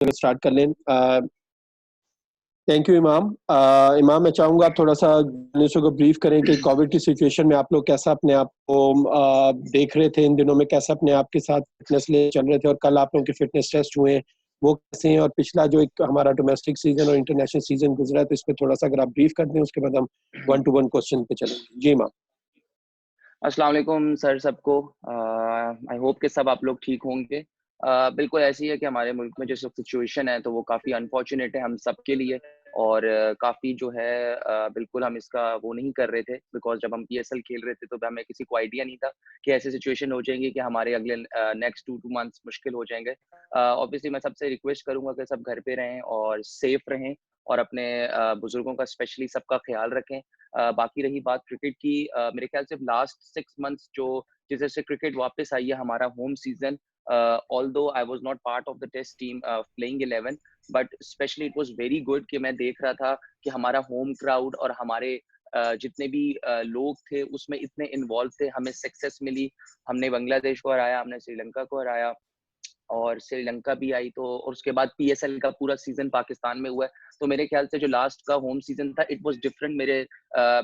Start कर लें। Thank you इमाम। इमाम, मैं चाहूँगा आप थोड़ा सा लिसनर्स को ब्रीफ करें कि कोविड की सिचुएशन में आप लोग कैसा अपने आप को देख रहे थे, इन दिनों में कैसा अपने आप के साथ फिटनेस ले चल रहे थे, और कल आप लोगों के फिटनेस टेस्ट हुए वो कैसे हैं, और पिछला जो एक हमारा डोमेस्टिक सीजन और इंटरनेशनल सीजन गुजरा है, तो इस पर थोड़ा सा अगर आप ब्रीफ कर दें, उसके बाद हम 1-to-1 क्वेश्चन पे चलेंगे। जी इमाम। अस्सलाम वालेकुम सर सबको। आई होप कि सब आप लोग ठीक होंगे। बिल्कुल ऐसी है कि हमारे मुल्क में जो सिचुएशन है तो वो काफ़ी अनफॉर्चुनेट है हम सब के लिए, और काफ़ी जो है बिल्कुल हम इसका वो नहीं कर रहे थे, बिकॉज जब हम पीएसएल खेल रहे थे तो हमें किसी को आइडिया नहीं था कि ऐसी सिचुएशन हो जाएंगी कि हमारे अगले नेक्स्ट 2 मंथ्स मुश्किल हो जाएंगे। ऑब्वियसली मैं सबसे रिक्वेस्ट करूंगा कि सब घर पे रहें और सेफ रहें, और अपने बुजुर्गों का स्पेशली सबका ख्याल रखें। बाकी रही बात क्रिकेट की, मेरे ख्याल से लास्ट 6 मंथ्स जो जिस से क्रिकेट वापस आई है हमारा home season, although I was not part of the test team playing 11, but specially it was very good कि मैं देख रहा था कि हमारा होम क्राउड और हमारे जितने भी लोग थे उसमें इतने इन्वॉल्व थे, हमें सक्सेस मिली। हमने बांग्लादेश को हराया, हमने श्रीलंका को हराया, और श्रीलंका भी आई, तो और उसके बाद पीएसएल का पूरा सीजन पाकिस्तान में हुआ है। तो मेरे ख्याल से जो लास्ट का होम सीजन था इट वाज डिफरेंट।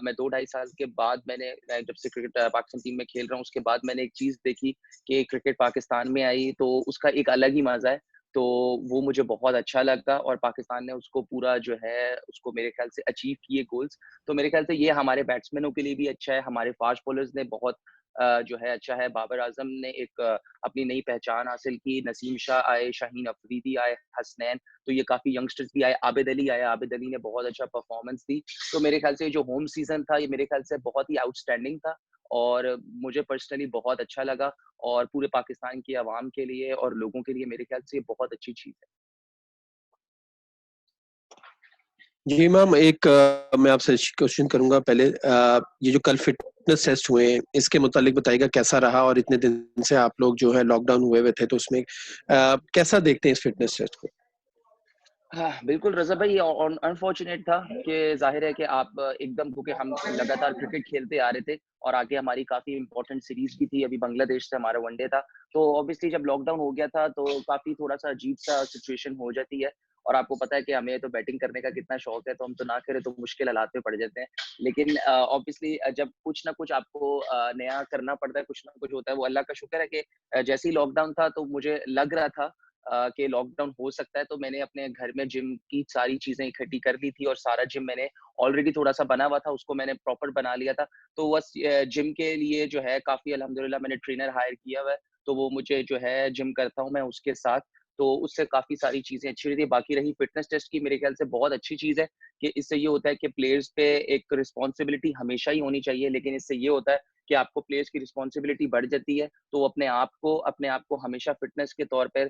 मैं 2-2.5 साल के बाद मैं जब से क्रिकेट पाकिस्तान टीम में खेल रहा हूँ उसके बाद मैंने एक चीज देखी कि क्रिकेट पाकिस्तान में आई तो उसका एक अलग ही मजा है। तो वो मुझे बहुत अच्छा लगा, और पाकिस्तान ने उसको पूरा जो है उसको मेरे ख्याल से अचीव किए गोल्स। तो मेरे ख्याल से ये हमारे बैट्समैनों के लिए भी अच्छा है, हमारे फास्ट बॉलर्स ने बहुत जो है अच्छा है। बाबर आजम ने एक अपनी नई पहचान हासिल की, नसीम शाह आए, शाहीन अफरीदी आए, हसनैन, तो ये काफी यंगस्टर्स भी आए, आबिद अली आया, आबिद अली ने बहुत अच्छा परफॉर्मेंस दी। तो मेरे ख्याल से जो होम सीजन था ये मेरे ख्याल से बहुत ही आउटस्टैंडिंग था, और मुझे पर्सनली बहुत अच्छा लगा, और पूरे पाकिस्तान की आवाम के लिए और लोगों के लिए मेरे ख्याल से ये बहुत अच्छी चीज है। जी मैम, एक मैं आपसे क्वेश्चन करूंगा पहले। ये जो कल फिटनेस टेस्ट हुए इसके मुतालिक बताइएगा कैसा रहा, और इतने दिन से आप लोग जो है लॉकडाउन हुए तो उसमें कैसा देखते हैं इस फिटनेस टेस्ट को? हाँ, बिल्कुल रज़ा भाई, अनफॉर्चुनेट था कि ज़ाहिर है कि आप एकदम, क्योंकि हम लगातार क्रिकेट खेलते आ रहे थे और आगे हमारी काफ़ी इंपॉर्टेंट सीरीज़ भी थी, अभी बांग्लादेश से हमारा वनडे था। तो ऑब्वियसली जब लॉकडाउन हो गया था तो काफ़ी थोड़ा-सा अजीब-सा सिचुएशन हो जाती है, और आपको पता है कि हमें तो बैटिंग करने का कितना शौक है, तो हम तो ना करें तो मुश्किल हालात में पड़ जाते हैं। लेकिन ऑब्वियसली जब कुछ ना कुछ आपको नया करना पड़ता है, कुछ ना कुछ होता है, वो अल्लाह का शुक्र है कि जैसे ही लॉकडाउन था तो मुझे लग रहा था कि लॉकडाउन हो सकता है, तो मैंने अपने घर में जिम की सारी चीज़ें इकट्ठी कर ली थी, और सारा जिम मैंने ऑलरेडी थोड़ा-सा बना हुआ था, उसको मैंने प्रॉपर बना लिया था। तो बस जिम के लिए जो है काफ़ी अल्हम्दुलिल्लाह मैंने ट्रेनर हायर किया हुआ है, तो वो मुझे जो है जिम करता हूँ मैं उसके साथ, तो उससे काफ़ी सारी चीज़ें अच्छी रही थी। बाकी रही फिटनेस टेस्ट की, मेरे ख्याल से बहुत अच्छी चीज़ है कि इससे ये होता है कि प्लेयर्स पे एक रिस्पॉन्सिबिलिटी हमेशा ही होनी चाहिए, लेकिन इससे ये होता है कि आपको प्लेयर्स की रिस्पॉन्सिबिलिटी बढ़ जाती है, तो वो अपने आप को हमेशा फिटनेस के तौर पे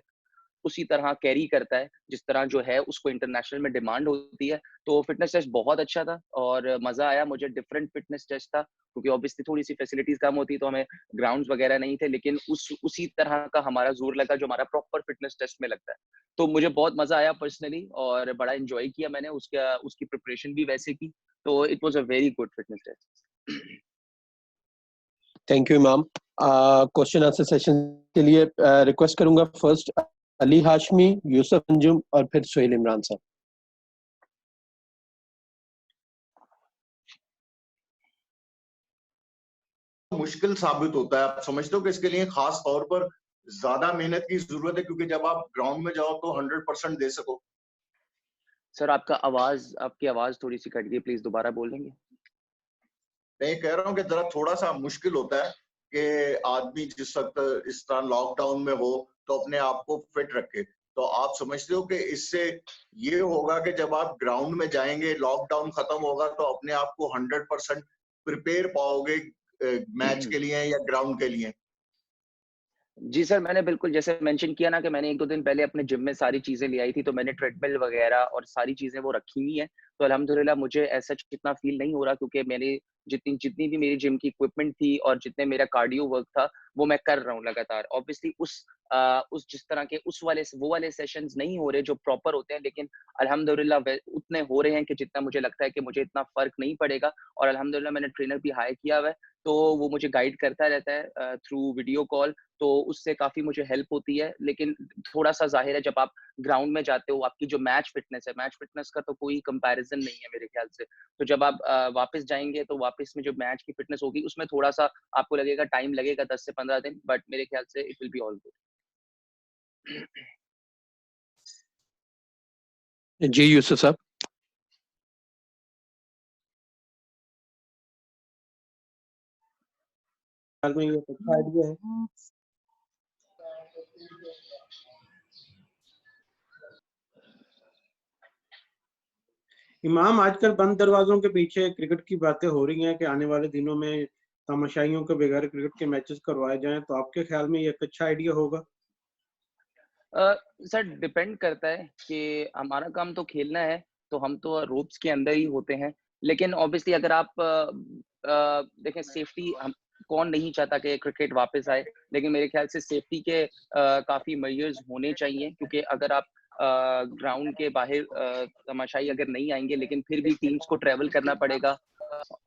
उसी तरह कैरी करता है, जिस तरह जो है उसको इंटरनेशनल में डिमांड होती है। तो फिटनेस टेस्ट बहुत अच्छा था और मज़ा आया मुझे, डिफरेंट फिटनेस टेस्ट था, क्योंकि ऑब्वियसली थोड़ी-सी फैसिलिटीज़ कम होती तो हमें ग्राउंड्स वगैरह नहीं थे, लेकिन उसी तरह का हमारा ज़ोर लगा जो हमारा प्रॉपर फिटनेस टेस्ट में लगता है। तो मुझे बहुत मज़ा आया पर्सनली, और बड़ा एन्जॉय किया मैंने उसकी प्रिपरेशन भी वैसे की, तो it was a very good fitness test. Thank you Imam. Question answer session के लिए रिक्वेस्ट करूंगा फर्स्ट अली हाशमी, यूसुफ अंजुम और फिर सोहेल इमरान साहब। मुश्किल साबित होता है। आप समझते हो कि इसके लिए खास तौर पर ज्यादा मेहनत की जरूरत है, क्योंकि जब आप ग्राउंड में जाओ तो 100% दे सको। सर आपकी आवाज़ थोड़ी-सी कट गई, प्लीज़ दोबारा बोलेंगे? मैं कह रहा हूँ कि जरा थोड़ा सा मुश्किल होता है कि आदमी जिस वक्त इस तरह लॉकडाउन में हो तो अपने आप को फिट रखे। तो आप समझते हो कि इससे ये होगा कि जब आप ग्राउंड में जाएंगे, लॉकडाउन खत्म होगा, तो अपने आप को 100% प्रिपेयर पाओगे मैच के लिए या ग्राउंड के लिए। जी सर, मैंने बिल्कुल जैसे मेंशन किया ना कि मैंने 1-2 दिन पहले अपने जिम में सारी चीज़ें ले आई थी, तो मैंने ट्रेडमिल वगैरह और सारी चीज़ें वो रखी हुई हैं। तो अल्हम्दुलिल्लाह मुझे ऐसा इतना फ़ील नहीं हो रहा, क्योंकि मैंने जितनी जितनी भी मेरी जिम की इक्विपमेंट थी और जितने मेरा कार्डियो वर्क था, वो मैं कर रहा हूँ लगातार। ऑब्वियसली उस जिस तरह के वो वाले सेशंस नहीं हो रहे जो प्रॉपर होते हैं, लेकिन अल्हम्दुलिल्लाह उतने हो रहे हैं कि जितना मुझे लगता है कि मुझे इतना फर्क नहीं पड़ेगा। और अल्हम्दुलिल्लाह मैंने ट्रेनर भी हायर किया हुआ है, तो वो मुझे गाइड करता रहता है थ्रू वीडियो कॉल, तो उससे काफ़ी मुझे हेल्प होती है। लेकिन थोड़ा-सा ज़ाहिर है जब आप ग्राउंड में जाते हो, आपकी जो मैच फिटनेस का तो कोई कंपैरिज़न नहीं है मेरे ख्याल से। तो जब आप वापस जाएँगे तो वापस में जो मैच की फिटनेस होगी उसमें थोड़ा-सा आपको लगेगा, टाइम लगेगा 10 से 15 दिन, बट मेरे ख्याल से it will be all good. जी यूसुफ साहब। में ये अच्छा आइडिया है। इमाम, आजकल बंद दरवाजों के पीछे क्रिकेट की बातें हो रही हैं कि आने वाले दिनों में तमाशाइयों के बगैर क्रिकेट के मैचेस करवाए जाएं, तो आपके ख्याल में ये एक अच्छा आइडिया होगा? सर डिपेंड करता है कि हमारा काम तो खेलना है, तो हम तो रूल्स के अंदर ही होते हैं। लेकिन ऑब्वियसली अगर आप देखें, सेफ्टी हम कौन नहीं चाहता कि क्रिकेट वापस आए, लेकिन मेरे ख्याल से सेफ्टी के काफ़ी मेजर्स होने चाहिए, क्योंकि अगर आप ग्राउंड के बाहर तमाशाई अगर नहीं आएँगे, लेकिन फिर भी टीम्स को ट्रैवल करना पड़ेगा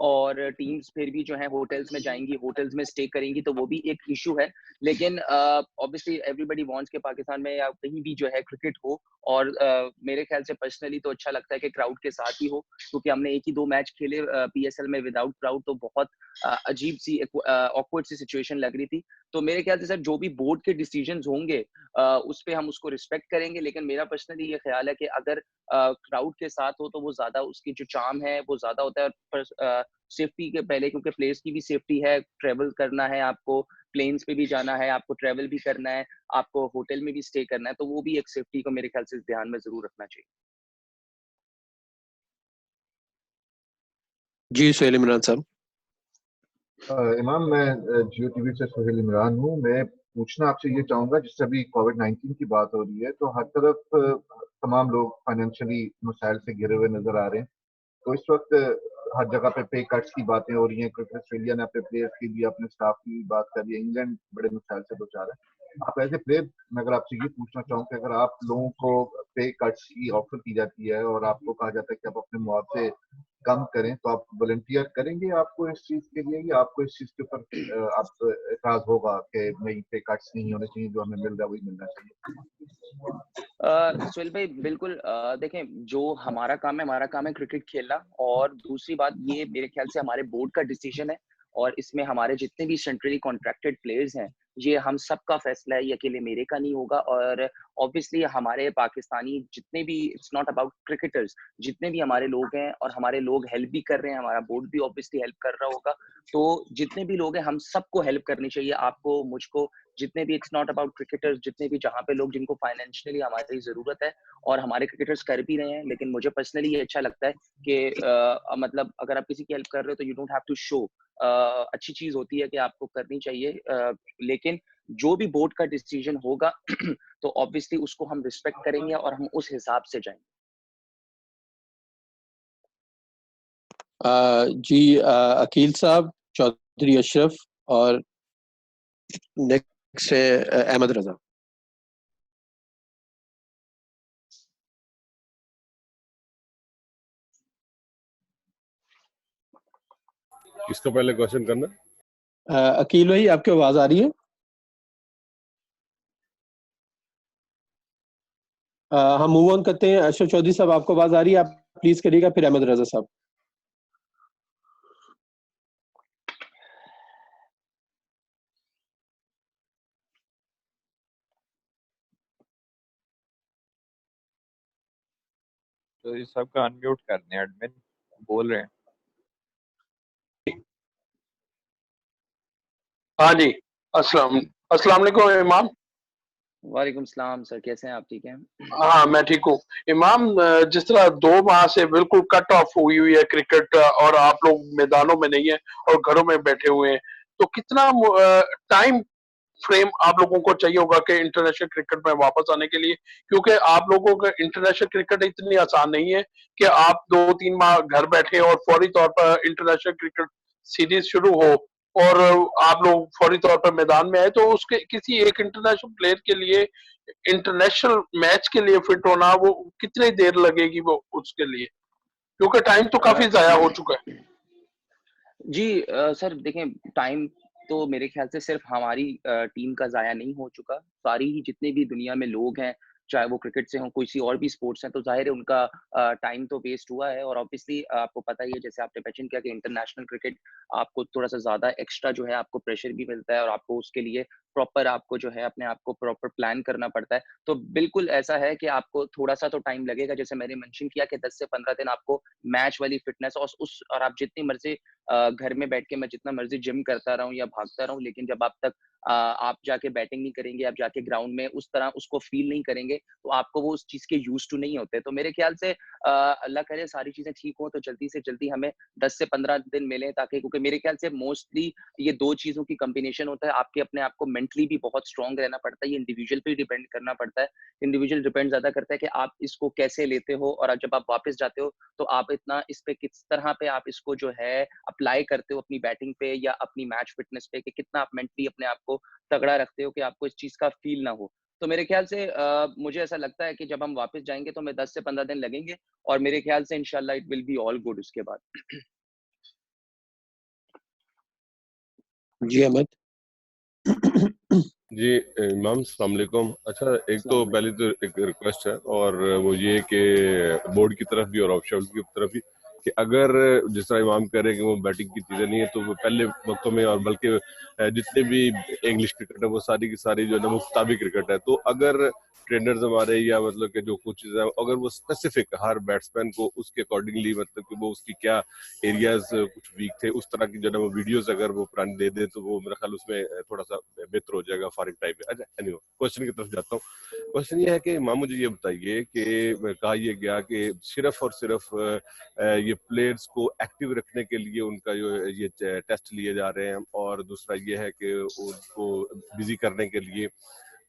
और टीम्स फिर भी जो है होटल्स में जाएँगी, होटल्स में स्टे करेंगी, तो वो भी एक इश्यू है। लेकिन ऑब्वियसली एवरीबॉडी वांट्स कि पाकिस्तान में या कहीं भी जो है क्रिकेट हो, और मेरे ख्याल से पर्सनली तो अच्छा लगता है कि क्राउड के साथ ही हो, क्योंकि हमने एक ही 2 मैच खेले पीएसएल में विदाउट क्राउड, तो बहुत अजीब सी एक ऑकवर्ड सी सिचुएशन लग रही थी। तो मेरे ख्याल से सर जो भी बोर्ड के डिसीजंस होंगे उस पे हम उसको रिस्पेक्ट करेंगे, लेकिन मेरा पर्सनली ये ख्याल है कि अगर क्राउड के साथ हो तो वो ज़्यादा उसकी जो चार्म है वो ज़्यादा होता है। पर सेफ्टी के पहले, क्योंकि प्लेयर्स की भी सेफ्टी है, ट्रैवल करना है आपको, प्लेन्स पे भी जाना है, आपको ट्रैवल भी करना है, आपको होटल में भी स्टे करना है, तो वो भी एक सेफ्टी को मेरे ख्याल से ध्यान में ज़रूर रखना चाहिए। जी सुहेल इमरान साहब। इमाम, मैं जियो टीवी से सुहेल इमरान हूँ। मैं पूछना आपसे ये चाहूंगा, जिससे अभी कोविड-19 की बात हो रही है, तो हर तरफ तमाम लोग फाइनेंशियली मसाइल से घिरे हुए नजर आ रहे हैं। तो इस वक्त हर जगह पे कट्स की बातें हो रही हैं। क्रिकेट ऑस्ट्रेलिया ने अपने प्लेयर्स की भी, अपने स्टाफ की बात कर रही है। इंग्लैंड बड़े मसाइल से दो चार है। आप एज ए प्लेयर, मैं अगर आपसे ये पूछना चाहूँ कि अगर आप लोगों को पे कट्स की ऑफर की जाती है और आपको कहा जाता है कि आप अपने मुआवजे कम करें, तो आप वॉलंटियर करेंगे आपको इस चीज के लिए, या आपको इस चीज के ऊपर आप एतराज होगा कि नहीं, पे कट्स नहीं होने चाहिए, जो हमें मिल रहा है वही मिलना चाहिए? सुहेल भाई बिल्कुल, देखें, जो हमारा काम है क्रिकेट खेलना, और दूसरी बात ये मेरे ख्याल से हमारे बोर्ड का डिसीजन है, और इसमें हमारे जितने भी सेंट्रली कॉन्ट्रैक्टेड प्लेयर्स हैं, ये हम सबका फैसला है, ये अकेले मेरे का नहीं होगा। और ऑब्वियसली हमारे पाकिस्तानी जितने भी, इट्स नॉट अबाउट क्रिकेटर्स, जितने भी हमारे लोग हैं और हमारे लोग हेल्प भी कर रहे हैं, हमारा बोर्ड भी ऑब्वियसली हेल्प कर रहा होगा, तो जितने भी लोग हैं हम सबको हेल्प करनी चाहिए, आपको, मुझको, जितने भी, इट्स नॉट अबाउट क्रिकेटर्स, जितने भी जहाँ पे लोग जिनको फाइनेंशियली हमारी ज़रूरत है, और हमारे क्रिकेटर्स कर भी रहे हैं। लेकिन मुझे पर्सनली ये अच्छा लगता है कि मतलब अगर आप किसी की हेल्प कर रहे हो तो you don't have to show, अच्छी चीज़ होती है कि आपको करनी चाहिए। लेकिन जो भी बोर्ड का डिसीजन होगा तो ऑब्वियसली उसको हम रिस्पेक्ट करेंगे और हम उस हिसाब से जाएंगे। जी अकील साहब, चौधरी अशरफ, और नेक्स्ट है अहमद रजा। किसको पहले क्वेश्चन करना? अकील भाई, आपकी आवाज आ रही है? हम मूव ऑन करते हैं। अशरफ चौधरी साहब, आपको आवाज आ रही है? आप प्लीज करिएगा, फिर अहमद रजा साहब। तो इस सबका अनम्यूट करने हैं, एडमिन बोल रहे हैं। हाँ जी, अस्सलाम वालेकुम इमाम। वालेकुम सलाम सर, कैसे हैं आप? ठीक हैं? हाँ मैं ठीक हूँ इमाम। जिस तरह 2 माह से बिल्कुल कट ऑफ हुई है क्रिकेट, और आप लोग मैदानों में नहीं है और घरों में बैठे हुए हैं, तो कितना टाइम फ्रेम आप लोगों को चाहिए होगा कि इंटरनेशनल क्रिकेट में वापस आने के लिए? क्योंकि आप लोगों का इंटरनेशनल क्रिकेट इतनी आसान नहीं है कि आप 2-3 माह घर बैठे और फौरी तौर पर इंटरनेशनल क्रिकेट सीरीज शुरू हो और आप लोग फौरी तौर पर मैदान में आए, तो उसके किसी एक इंटरनेशनल प्लेयर के लिए इंटरनेशनल मैच के लिए फिट होना वो कितनी देर लगेगी वो उसके लिए, क्योंकि टाइम तो काफी जाया हो चुका है। जी सर देखें, टाइम तो मेरे ख्याल से सिर्फ हमारी टीम का ज़ाया नहीं हो चुका। सारी ही जितने भी दुनिया में लोग हैं, चाहे वो क्रिकेट से हों, किसी और भी स्पोर्ट्स हैं, तो ज़ाहिर है उनका टाइम तो वेस्ट हुआ है। और ऑब्वियसली आपको पता ही है, जैसे आपने मेंशन किया कि इंटरनेशनल क्रिकेट आपको थोड़ा-सा ज़्यादा एक्स्ट्रा जो है आपको प्रेशर भी मिलता है और आपको उसके लिए प्रॉपर आपको जो है अपने आप को प्रॉपर प्लान करना पड़ता है। तो बिल्कुल ऐसा है कि आपको थोड़ा-सा तो टाइम लगेगा। जैसे मैंने मेंशन किया कि 10 से 15 दिन आपको मैच वाली फिटनेस और आप जितनी मर्ज़ी घर में बैठ के मैं जितना मर्जी जिम करता रहूँ या भागता रहूँ, लेकिन जब आप तक आप जाके बैटिंग नहीं करेंगे, आप जाके ग्राउंड में उस तरह उसको फील नहीं करेंगे, तो आपको वो उस चीज़ के यूज़्ड टू नहीं होते। तो मेरे ख्याल से अल्लाह करे सारी चीज़ें ठीक हों, तो जल्दी से जल्दी हमें 10 से 15 दिन मिलें, ताकि क्योंकि मेरे ख्याल से मोस्टली ये 2 चीज़ों की कॉम्बिनेशन होता है। आपके अपने आप को मेंटली भी बहुत स्ट्रॉन्ग रहना पड़ता है, ये इंडिविजुअल पे डिपेंड करना पड़ता है। इंडिविजुअल डिपेंड ज़्यादा करता है कि आप इसको कैसे लेते हो, और जब आप वापस जाते हो, तो आप इतना इस पे किस तरह पे आप इसको जो है अप्लाई करते हो अपनी बैटिंग पे या अपनी मैच फिटनेस पे, कि कितना आप मेंटली अपने आप को तगड़ा रखते हो कि आपको इस चीज़ का फ़ील ना हो। तो मेरे ख़्याल से मुझे ऐसा लगता है कि जब हम वापस जाएँगे तो हमें 10 से 15 दिन लगेंगे, और मेरे ख़्याल से इंशाल्लाह it will be all good उसके बाद। जी अहमद। जी इमाम सलाम अलैकुम। अच्छा, एक तो अस्सलाम पहले तो एक रिक्वेस्ट है, और वो ये कि बोर्ड की तरफ भी और ऑफिशियल की तरफ भी, कि अगर जिस तरह इमाम कह रहे हैं कि वो बैटिंग की चीज़ें नहीं है, तो वो पहले वक्तों में और बल्कि जितने भी इंग्लिश क्रिकेट है वो सारी की सारी जो है ना मुफ्ताबी क्रिकेट है। तो अगर ट्रेनर्स हमारे या मतलब कि जो कोचेज हैं, अगर वो स्पेसिफिक हर बैट्समैन को उसके अकॉर्डिंगली, मतलब कि वो उसकी क्या एरियाज कुछ वीक थे उस तरह की जो है ना वो वीडियोस अगर वो पुरानी दे दे, तो वो मेरा ख्याल उसमें थोड़ा सा बेहतर हो जाएगा फारिग टाइम में। अच्छा, एनीवे क्वेश्चन की तरफ जाता हूँ। क्वेश्चन ये है कि इमाम मुझे ये बताइए कि कहा यह गया कि सिर्फ और सिर्फ ये प्लेयर्स को एक्टिव रखने के लिए उनका जो ये टेस्ट लिए जा रहे हैं, और दूसरा ये है कि उनको बिजी करने के लिए,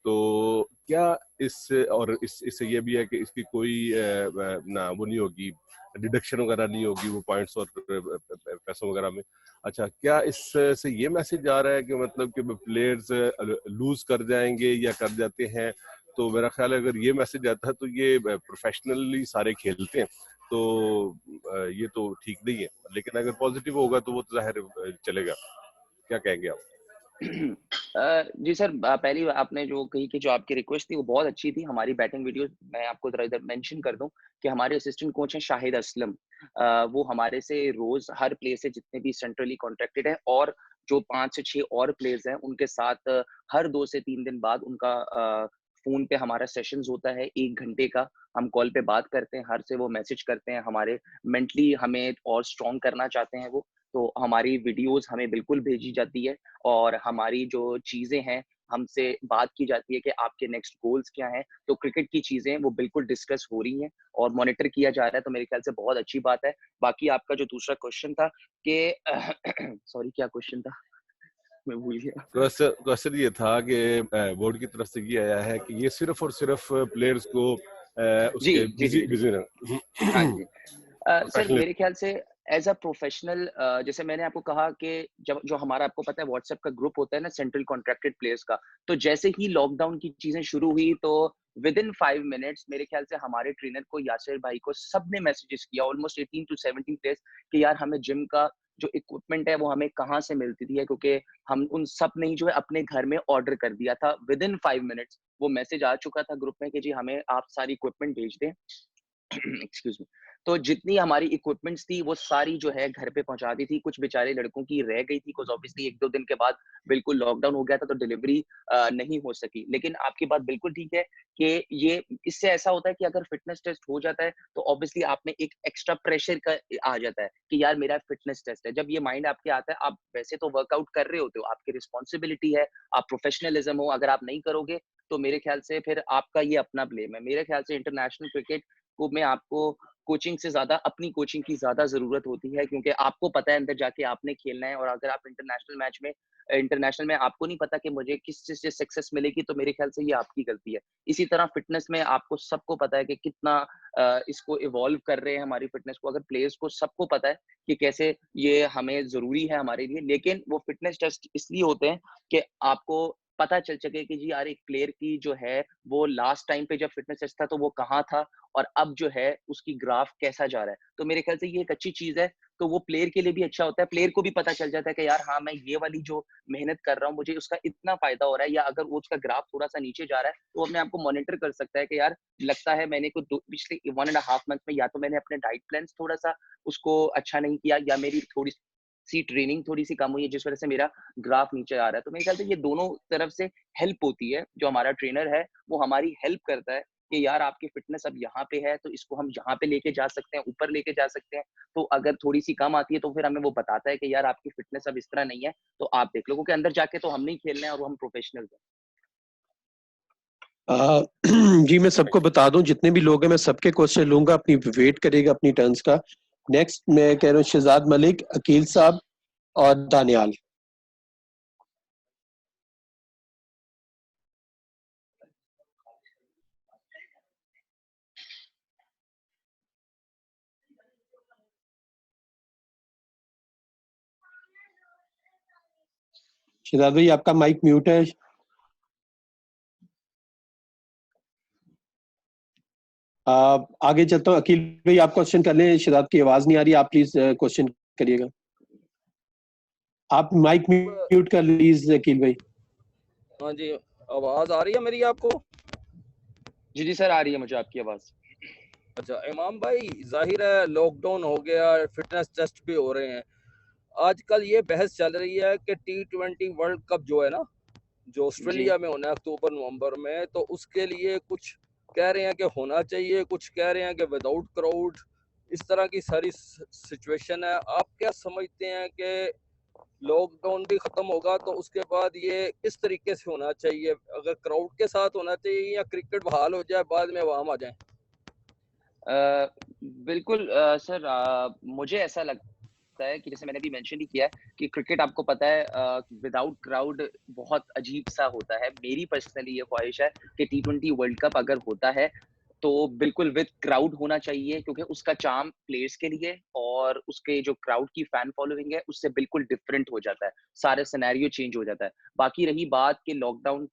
तो क्या इससे ये भी है कि इसकी कोई ना वो नहीं होगी, डिडक्शन वगैरह नहीं होगी वो पॉइंट्स और पैसों वगैरह में। अच्छा, क्या इससे ये मैसेज आ रहा है कि मतलब कि प्लेयर्स लूज कर जाएंगे या कर जाते हैं? तो मेरा ख्याल है अगर ये मैसेज आता है तो ये प्रोफेशनली सारे खेलते हैं, तो ये तो ठीक नहीं है। लेकिन अगर पॉजिटिव होगा तो वो तो जाहिर चलेगा। क्या कहेंगे आप? जी सर, पहली आपने जो कही कि जो आपकी रिक्वेस्ट थी वो बहुत अच्छी थी। हमारी बैटिंग वीडियो मैं आपको ज़रा इधर मेंशन कर दूं कि हमारे असिस्टेंट कोच हैं शाहिद असलम। वो हमारे से रोज हर प्लेयर से जितने भी सेंट्रली कॉन्ट्रैक्टेड है, और जो 5 से 6 और प्लेयर्स हैं उनके साथ हर 2 से 3 दिन बाद उनका फोन पे हमारा सेशंस होता है 1 घंटे का। हम कॉल पे बात करते हैं, हर से वो मैसेज करते हैं, हमारे मेंटली हमें और स्ट्रॉन्ग करना चाहते हैं वो। तो हमारी वीडियोस हमें बिल्कुल भेजी जाती है, और हमारी जो चीज़ें हैं, हमसे बात की जाती है कि आपके नेक्स्ट गोल्स क्या हैं। तो क्रिकेट की चीज़ें वो बिल्कुल डिस्कस हो रही हैं और मॉनिटर किया जा रहा है, तो मेरे ख्याल से बहुत अच्छी बात है। बाकी आपका जो दूसरा क्वेश्चन था कि सॉरी क्या क्वेश्चन था? मैं भूल गया। क्वेश्चन ये था कि बोर्ड की तरफ से ये आया है कि ये सिर्फ और सिर्फ प्लेयर्स को जी, उसके जी, जी, बिजी जी। बिजी हाँ रहना जी। Sir professional. मेरे ख्याल से एज़ अ प्रोफेशनल, जैसे मैंने आपको कहा कि जब जो हमारा आपको पता है व्हाट्सएप का ग्रुप होता है ना सेंट्रल कॉन्ट्रैक्टेड प्लेयर्स का, तो जैसे ही लॉकडाउन की चीज़ें शुरू हुई, तो विदिन 5 मिनट्स मेरे ख्याल से हमारे ट्रेनर को, यासिर भाई को, सबने मैसेजेस किया, ऑलमोस्ट 18 टू 17 प्लेयर्स, कि यार हमें जिम का जो इक्विपमेंट है वो हमें कहाँ से मिलती थी है, क्योंकि हम उन सब ने ही जो है अपने घर में ऑर्डर कर दिया था। विदिन 5 मिनट्स वो मैसेज आ चुका था ग्रुप में कि जी हमें आप सारी इक्विपमेंट भेज दें। Excuse me. तो जितनी हमारी इक्विपमेंट्स थी वो सारी जो है घर पे पहुंचा दी थी। कुछ बेचारे लड़कों की रह गई थी, बिकॉज़ ऑब्वियसली 1-2 दिन के बाद बिल्कुल लॉकडाउन हो गया था, तो डिलीवरी नहीं हो सकी। लेकिन आपकी बात बिल्कुल ठीक है कि ये इससे ऐसा होता है कि अगर फिटनेस टेस्ट हो जाता है तो ऑब्वियसली आप में एक एक्स्ट्रा प्रेशर का आ जाता है कि यार मेरा फिटनेस टेस्ट है। जब ये माइंड आपके आता है, आप वैसे तो वर्कआउट कर रहे होते हो, आपकी रिस्पॉन्सिबिलिटी है, आप प्रोफेशनलिज्म हो, अगर आप नहीं करोगे तो मेरे ख्याल से फिर आपका ये अपना ब्लेम है। मेरे ख्याल से इंटरनेशनल क्रिकेट को में आपको कोचिंग से ज़्यादा अपनी कोचिंग की ज़्यादा ज़रूरत होती है, क्योंकि आपको पता है अंदर जाके आपने खेलना है, और अगर आप इंटरनेशनल में आपको नहीं पता कि मुझे किस चीज़ से सक्सेस मिलेगी, तो मेरे ख्याल से ये आपकी गलती है। इसी तरह फ़िटनेस में आपको सबको पता है कि कितना इसको इवॉल्व कर रहे हैं हमारी फ़िटनेस को, अगर प्लेयर्स को सबको पता है कि कैसे ये हमें ज़रूरी है हमारे लिए, लेकिन वो फ़िटनेस टेस्ट इसलिए होते हैं कि आपको पता चल सके कि जी यार एक प्लेयर की जो है वो लास्ट टाइम पे जब फ़िटनेस टेस्ट था तो वो कहाँ था, और अब जो है उसकी ग्राफ कैसा जा रहा है। तो मेरे ख्याल से ये एक अच्छी चीज़ है, तो वो प्लेयर के लिए भी अच्छा होता है, प्लेयर को भी पता चल जाता है कि यार हाँ, मैं ये वाली जो मेहनत कर रहा हूँ, मुझे उसका इतना फ़ायदा हो रहा है, या अगर वो उसका ग्राफ थोड़ा-सा नीचे जा रहा है, तो वो अपने आप को मॉनिटर कर सकता है कि यार लगता है मैंने कुछ पिछले 1 एंड अ हाफ मंथ में या तो मैंने अपने डाइट प्लान्स थोड़ा-सा उसको अच्छा नहीं किया, या मेरी थोड़ी-सी ट्रेनिंग थोड़ी-सी कम हुई है, जिस वज़ह से मेरा ग्राफ नीचे आ रहा है। तो मेरे ख्याल से ये दोनों तरफ से हेल्प होती है, जो हमारा ट्रेनर है, वो हमारी हेल्प करता है कि यार आपकी फ़िटनेस अब यहाँ पे है, तो इसको हम यहाँ पे लेके जा सकते हैं, ऊपर लेके जा सकते हैं। तो अगर थोड़ी-सी कम आती है, तो फिर हमें वो बताता है कि यार आपकी फ़िटनेस अब इस तरह नहीं है, तो आप देख लो, क्योंकि अंदर जाके तो हमने ही खेलना है और वो हम प्रोफ़ेशनल्स हैं। जी, मैं सबको बता दूं, जितने भी लोग हैं मैं सबके क्वेश्चन लूंगा, अपनी वेट करेगा अपनी टर्न्स का। नेक्स्ट मैं कह रहा हूँ शहजाद मलिक, अकील साहब और दानियाल। शहजाद भाई आपका माइक म्यूट है। आगे चलता हूँ, अकील भाई आप क्वेश्चन कर लें, शहजाद की आवाज नहीं आ रही, आप प्लीज क्वेश्चन करिएगा। आप माइक म्यूट कर प्लीज अकील भाई। हाँ जी, आवाज आ रही है मेरी आपको? जी जी सर, आ रही है मुझे आपकी आवाज। अच्छा इमाम भाई, जाहिर है लॉकडाउन हो गया, फिटनेस टेस्ट भी हो रहे हैं। आजकल ये बहस चल रही है कि T20 वर्ल्ड कप जो है ना, जो ऑस्ट्रेलिया में होना है अक्टूबर नवंबर में, तो उसके लिए कुछ कह रहे हैं कि होना चाहिए, कुछ कह रहे हैं कि विदाउट क्राउड। इस तरह की सारी सिचुएशन है। आप क्या समझते हैं कि लॉकडाउन भी खत्म होगा तो उसके बाद ये किस तरीके से होना चाहिए? अगर क्राउड के साथ होना चाहिए या क्रिकेट बहाल हो जाए बाद में आवाम आ जाए? बिल्कुल सर, मुझे ऐसा लगता है कि जैसे मैंने अभी मेंशन ही किया है कि क्रिकेट आपको पता है विदाउट क्राउड बहुत अजीब सा होता है। मेरी पर्सनली ये ख्वाहिश है कि T20 वर्ल्ड कप अगर होता है तो बिल्कुल विद क्राउड होना चाहिए, क्योंकि उसका चार्म प्लेयर्स के लिए और उसके जो क्राउड की फैन फॉलोइंग है उससे बिल्कुल डिफरेंट हो जाता है, सारे सिनेरियो चेंज हो जाता है। बाकी रही बात कि लॉकडाउन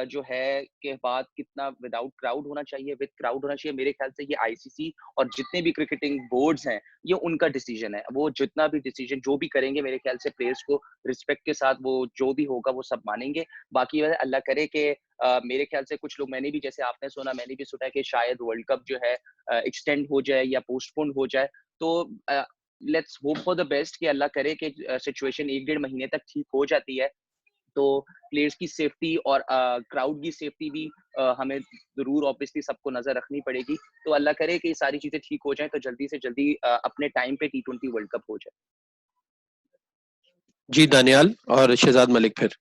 जो है के बाद कितना विदाउट क्राउड होना चाहिए, विद क्राउड होना चाहिए, मेरे ख्याल से ये आईसीसी और जितने भी क्रिकेटिंग बोर्ड्स हैं, ये उनका डिसीजन है। वो जितना भी डिसीजन जो भी करेंगे, मेरे ख्याल से प्लेयर्स को रिस्पेक्ट के साथ वो जो भी होगा वो सब मानेंगे। बाकी वह अल्लाह करे कि मेरे ख्याल से कुछ लोग, मैंने भी जैसे आपने सुना, मैंने भी सुना है कि शायद वर्ल्ड कप जो है एक्सटेंड हो जाए या पोस्टपोन हो जाए। तो let's hope for the best कि अल्लाह करे कि सिचुएशन 1 डेढ़ महीने तक ठीक हो जाती है, तो प्लेयर्स की सेफ्टी और क्राउड की सेफ्टी भी हमें जरूर ऑब्वियसली सबको नजर रखनी पड़ेगी। तो अल्लाह करे कि ये सारी चीजें ठीक हो जाएं, तो जल्दी से जल्दी अपने टाइम पे T20 वर्ल्ड कप हो जाए। जी दानियाल और शहजाद मलिक फिर।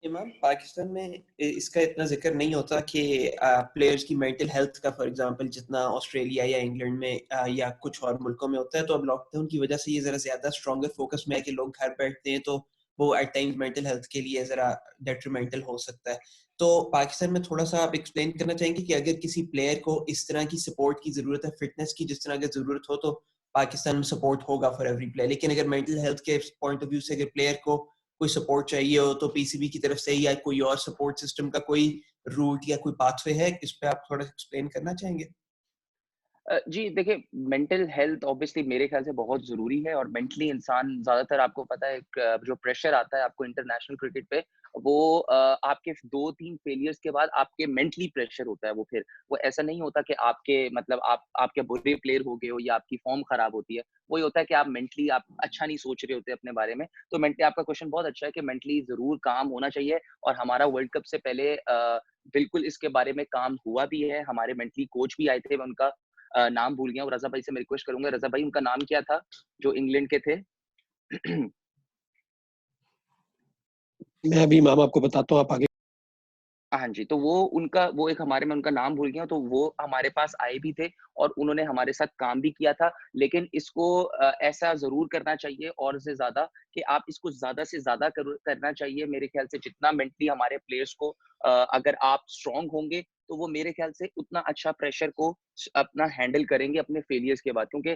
इमाम, पाकिस्तान में इसका इतना जिक्र नहीं होता कि प्लेयर्स की मेंटल हेल्थ का, फॉर एग्जांपल जितना ऑस्ट्रेलिया या इंग्लैंड में या कुछ और मुल्कों में होता है। तो अब लॉकडाउन की वजह से ये ज़रा ज़्यादा स्ट्रॉन्गर फोकस में है कि लोग घर बैठते हैं, तो वो एट टाइम्स मेंटल हेल्थ के लिए ज़रा डेट्रीमेंटल हो सकता है। तो पाकिस्तान में थोड़ा सा आप एक्सप्लेन करना चाहेंगे कि अगर किसी प्लेयर को इस तरह की सपोर्ट की ज़रूरत है, फिटनेस की जिस तरह की ज़रूरत हो, तो पाकिस्तान में सपोर्ट होगा फॉर एवरी प्लेयर। लेकिन अगर मेंटल हेल्थ के पॉइंट ऑफ व्यू से अगर प्लेयर को कोई सपोर्ट चाहिए हो, तो पीसीबी की तरफ से या कोई और सपोर्ट सिस्टम का कोई रूट या कोई पाथवे है, इस पे आप थोड़ा एक्सप्लेन करना चाहेंगे? जी देखिए, मेंटल हेल्थ ऑब्वियसली मेरे ख्याल से बहुत ज़रूरी है, और मेंटली इंसान ज़्यादातर, आपको पता है जो प्रेशर आता है आपको इंटरनेशनल क्रिकेट पे, वो आपके 2-3 फेलियर्स के बाद आपके मेंटली प्रेशर होता है। वो ऐसा नहीं होता कि आपके मतलब आपके बुरे प्लेयर हो गए हो या आपकी फॉर्म खराब होती है। वही होता है कि आप मेंटली आप अच्छा नहीं सोच रहे होते अपने बारे में। तो मेंटली आपका क्वेश्चन बहुत अच्छा है कि मेंटली ज़रूर काम होना चाहिए, और हमारा वर्ल्ड कप से पहले बिल्कुल इसके बारे में काम हुआ भी है। हमारे मेंटली कोच भी आए थे, मैं उनका नाम भूल गया हूँ। रज़ा भाई से मैं रिक्वेस्ट करूँगा, रज़ा भाई उनका नाम क्या था जो इंग्लैंड के थे? मैं अभी इमाम आपको बताता हूँ, आप आगे हाँ जी, तो वो एक हमारे मैं उनका नाम भूल गया हूँ, तो वो हमारे पास आए भी थे और उन्होंने हमारे साथ काम भी किया था। लेकिन इसको ऐसा ज़रूर करना चाहिए और से ज़्यादा कि आप इसको ज़्यादा से ज़्यादा करना चाहिए मेरे ख़्याल से जितना मेंटली हमारे प्लेयर्स को अगर आप स्ट्रॉन्ग होंगे, तो वो मेरे ख़्याल से उतना अच्छा प्रेशर को अपना हैंडल करेंगे अपने फेलियर्स के बाद। क्योंकि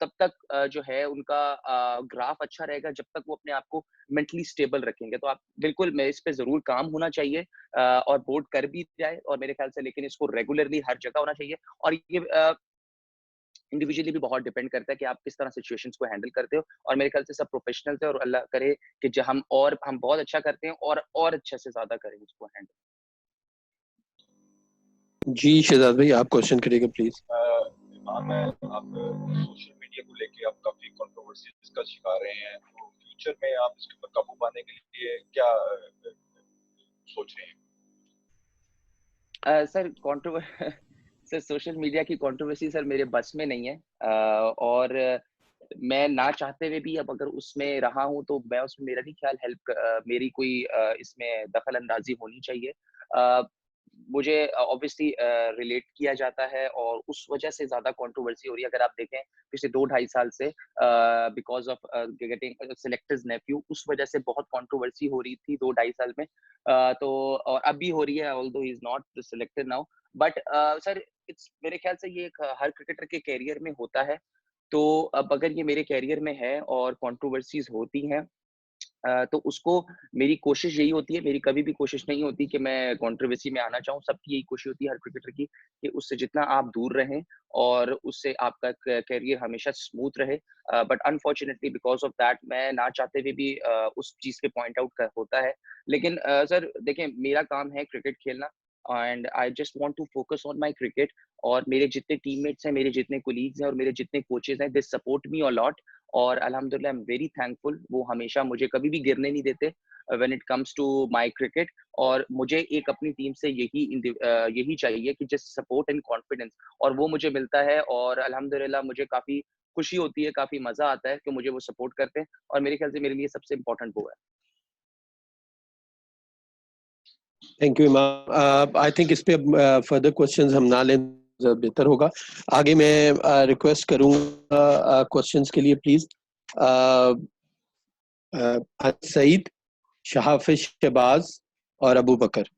तब तक जो है उनका ग्राफ अच्छा रहेगा जब तक वो अपने आप को मेंटली स्टेबल रखेंगे। तो आप बिल्कुल मैं इस पे ज़रूर काम होना चाहिए और बोर्ड कर भी जाए और मेरे ख्याल से लेकिन इसको रेगुलरली हर जगह होना चाहिए और ये इंडिविजुअली भी बहुत डिपेंड करता है कि आप किस तरह सिचुएशंस को हैंडल करते हो और मेरे ख्याल से सब प्रोफेशनल थे और अल्लाह करे कि हम बहुत अच्छा करते हैं और अच्छे से ज़्यादा करें उसको हैंडल। जी शहजाद भाई, आप क्वेश्चन करिएगा प्लीज। इमाम मैं आप सोशल मीडिया को लेके आप काफी कंट्रोवर्सीज का शिकार रहे हैं, तो फ्यूचर में आप इसके ऊपर काबू पाने के लिए क्या सोच रहे हैं? सर सर सोशल मीडिया की कंट्रोवर्सी सर मेरे बस में नहीं है और मैं ना चाहते हुए भी अब अगर उसमें रहा हूँ तो मैं उसमें मेरा नहीं ख्याल मेरी कोई इसमें दखल अंदाजी होनी चाहिए। मुझे ऑब्वियसली रिलेट किया जाता है और उस वजह से ज़्यादा कंट्रोवर्सी हो रही है। अगर आप देखें पिछले 2 ढाई साल से because of getting selectors nephew उस वजह से बहुत कंट्रोवर्सी हो रही थी 2 ढाई साल में। तो और अब भी हो रही है although he is not selected now but sir it's मेरे ख्याल से ये एक हर क्रिकेटर के करियर में होता है। तो अब अगर ये मेरे करियर में है और कंट्रोवर्सीज़ होती हैं तो उसको मेरी कोशिश यही होती है, मेरी कभी भी कोशिश नहीं होती कि मैं कंट्रोवर्सी में आना चाहूँ, सबकी यही कोशिश होती है हर क्रिकेटर की कि उससे जितना आप दूर रहें और उससे आपका करियर हमेशा स्मूथ रहे। But unfortunately because of that मैं ना चाहते हुए भी उस चीज़ पे पॉइंट आउट कर होता है। लेकिन सर देखें मेरा काम है क्रिकेट खेलना and I just want to focus on my cricket और मेरे जितने टीममेट्स हैं, मेरे जितने कोलीग्स हैं और मेरे जितने कोचेज़ हैं, they support me a lot और अल्हम्दुलिल्लाह आई एम वेरी थैंकफुल वो हमेशा मुझे कभी भी गिरने नहीं देते when it comes to my cricket और मुझे एक अपनी टीम से यही चाहिए कि जस्ट सपोर्ट एंड कॉन्फिडेंस और वो मुझे मिलता है और अल्हम्दुलिल्लाह मुझे काफ़ी खुशी होती है, काफ़ी मज़ा आता है कि मुझे वो सपोर्ट करते हैं और मेरे ख्याल से मेरे लिए सबसे इम्पोर्टेंट वो है। थैंक यू इमाम। आई थिंक इस पे फर्दर क्वेश्चंस हम ना लें बेहतर होगा। आगे मैं रिक्वेस्ट करूंगा क्वेश्चंस के लिए प्लीज सईद, शहाफिज शहबाज और अबू बकर।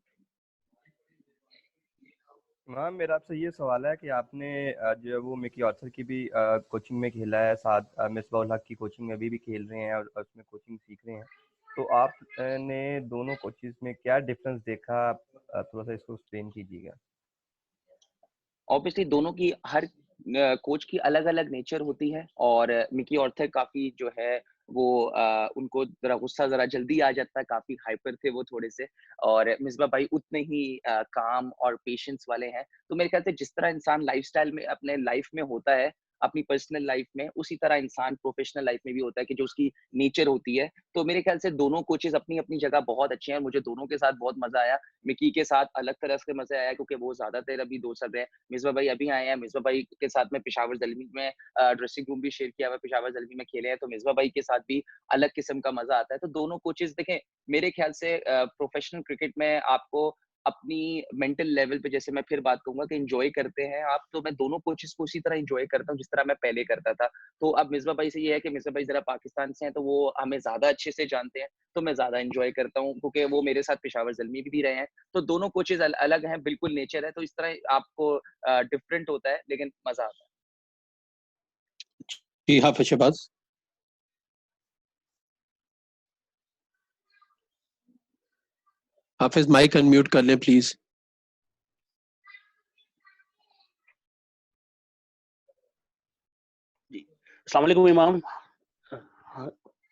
मैम मेरा आपसे ये सवाल है कि आपने जो है वो मिकी आर्थर की भी कोचिंग में खेला है, साथ मिसबाह हक की कोचिंग में भी खेल रहे हैं और उसमें कोचिंग सीख रहे हैं, तो आपने दोनों कोचेस में क्या डिफरेंस देखा? आप थोड़ा सा इसको एक्सप्लेन कीजिएगा। ऑब्वियसली दोनों की हर कोच की अलग-अलग नेचर होती है और मिकी आर्थर काफ़ी जो है वो उनको ज़रा गुस्सा ज़रा जल्दी आ जाता है, काफ़ी हाइपर थे वो थोड़े से और मिसबा भाई उतने ही काम और पेशेंस वाले हैं। तो मेरे ख्याल से जिस तरह इंसान लाइफ़स्टाइल में अपने लाइफ़ में होता है, अपनी पर्सनल लाइफ़ में, उसी तरह इंसान प्रोफेशनल लाइफ़ में भी होता है कि जो उसकी नेचर होती है। तो मेरे ख्याल से दोनों कोचेज़ अपनी-अपनी जगह बहुत अच्छे हैं और मुझे दोनों के साथ बहुत मज़ा आया। मिकी के साथ अलग तरह से मज़ा आया क्योंकि वो ज़्यादातर अभी 2 साल रहे हैं। मिसबा भाई अभी आए हैं, मिसबा भाई के साथ में पेशावर ज़ल्मी में ड्रेसिंग रूम भी शेयर किया हुआ है, पेशावर ज़ल्मी में खेले हैं, तो मिसबा भाई के साथ भी अलग किस्म का मज़ा आता है। तो दोनों कोचेज़ देखें, मेरे ख्याल से प्रोफेशनल क्रिकेट में आपको अपनी मेंटल लेवल पे जैसे मैं फिर बात कहूँगा कि एन्जॉय करते हैं आप, तो मैं दोनों कोचेज़ को उसी तरह एन्जॉय करता हूँ, जिस तरह मैं पहले करता था। तो अब मिसबा भाई से ये है कि मिसबा भाई ज़रा पाकिस्तान से हैं, तो वो हमें ज़्यादा अच्छे से जानते हैं, तो मैं ज़्यादा एन्जॉय करता हूँ क्योंकि वो मेरे साथ पेशावर ज़ल्मी भी रहे हैं। तो दोनों कोचेज़ अलग हैं, बिल्कुल नेचर है, तो इस तरह आपको डिफरेंट होता है, लेकिन मज़ा आता है। जी हाफिज शहबाज। हाफिज माइक अनम्यूट कर लें प्लीज। अस्सलाम वालेकुम इमाम।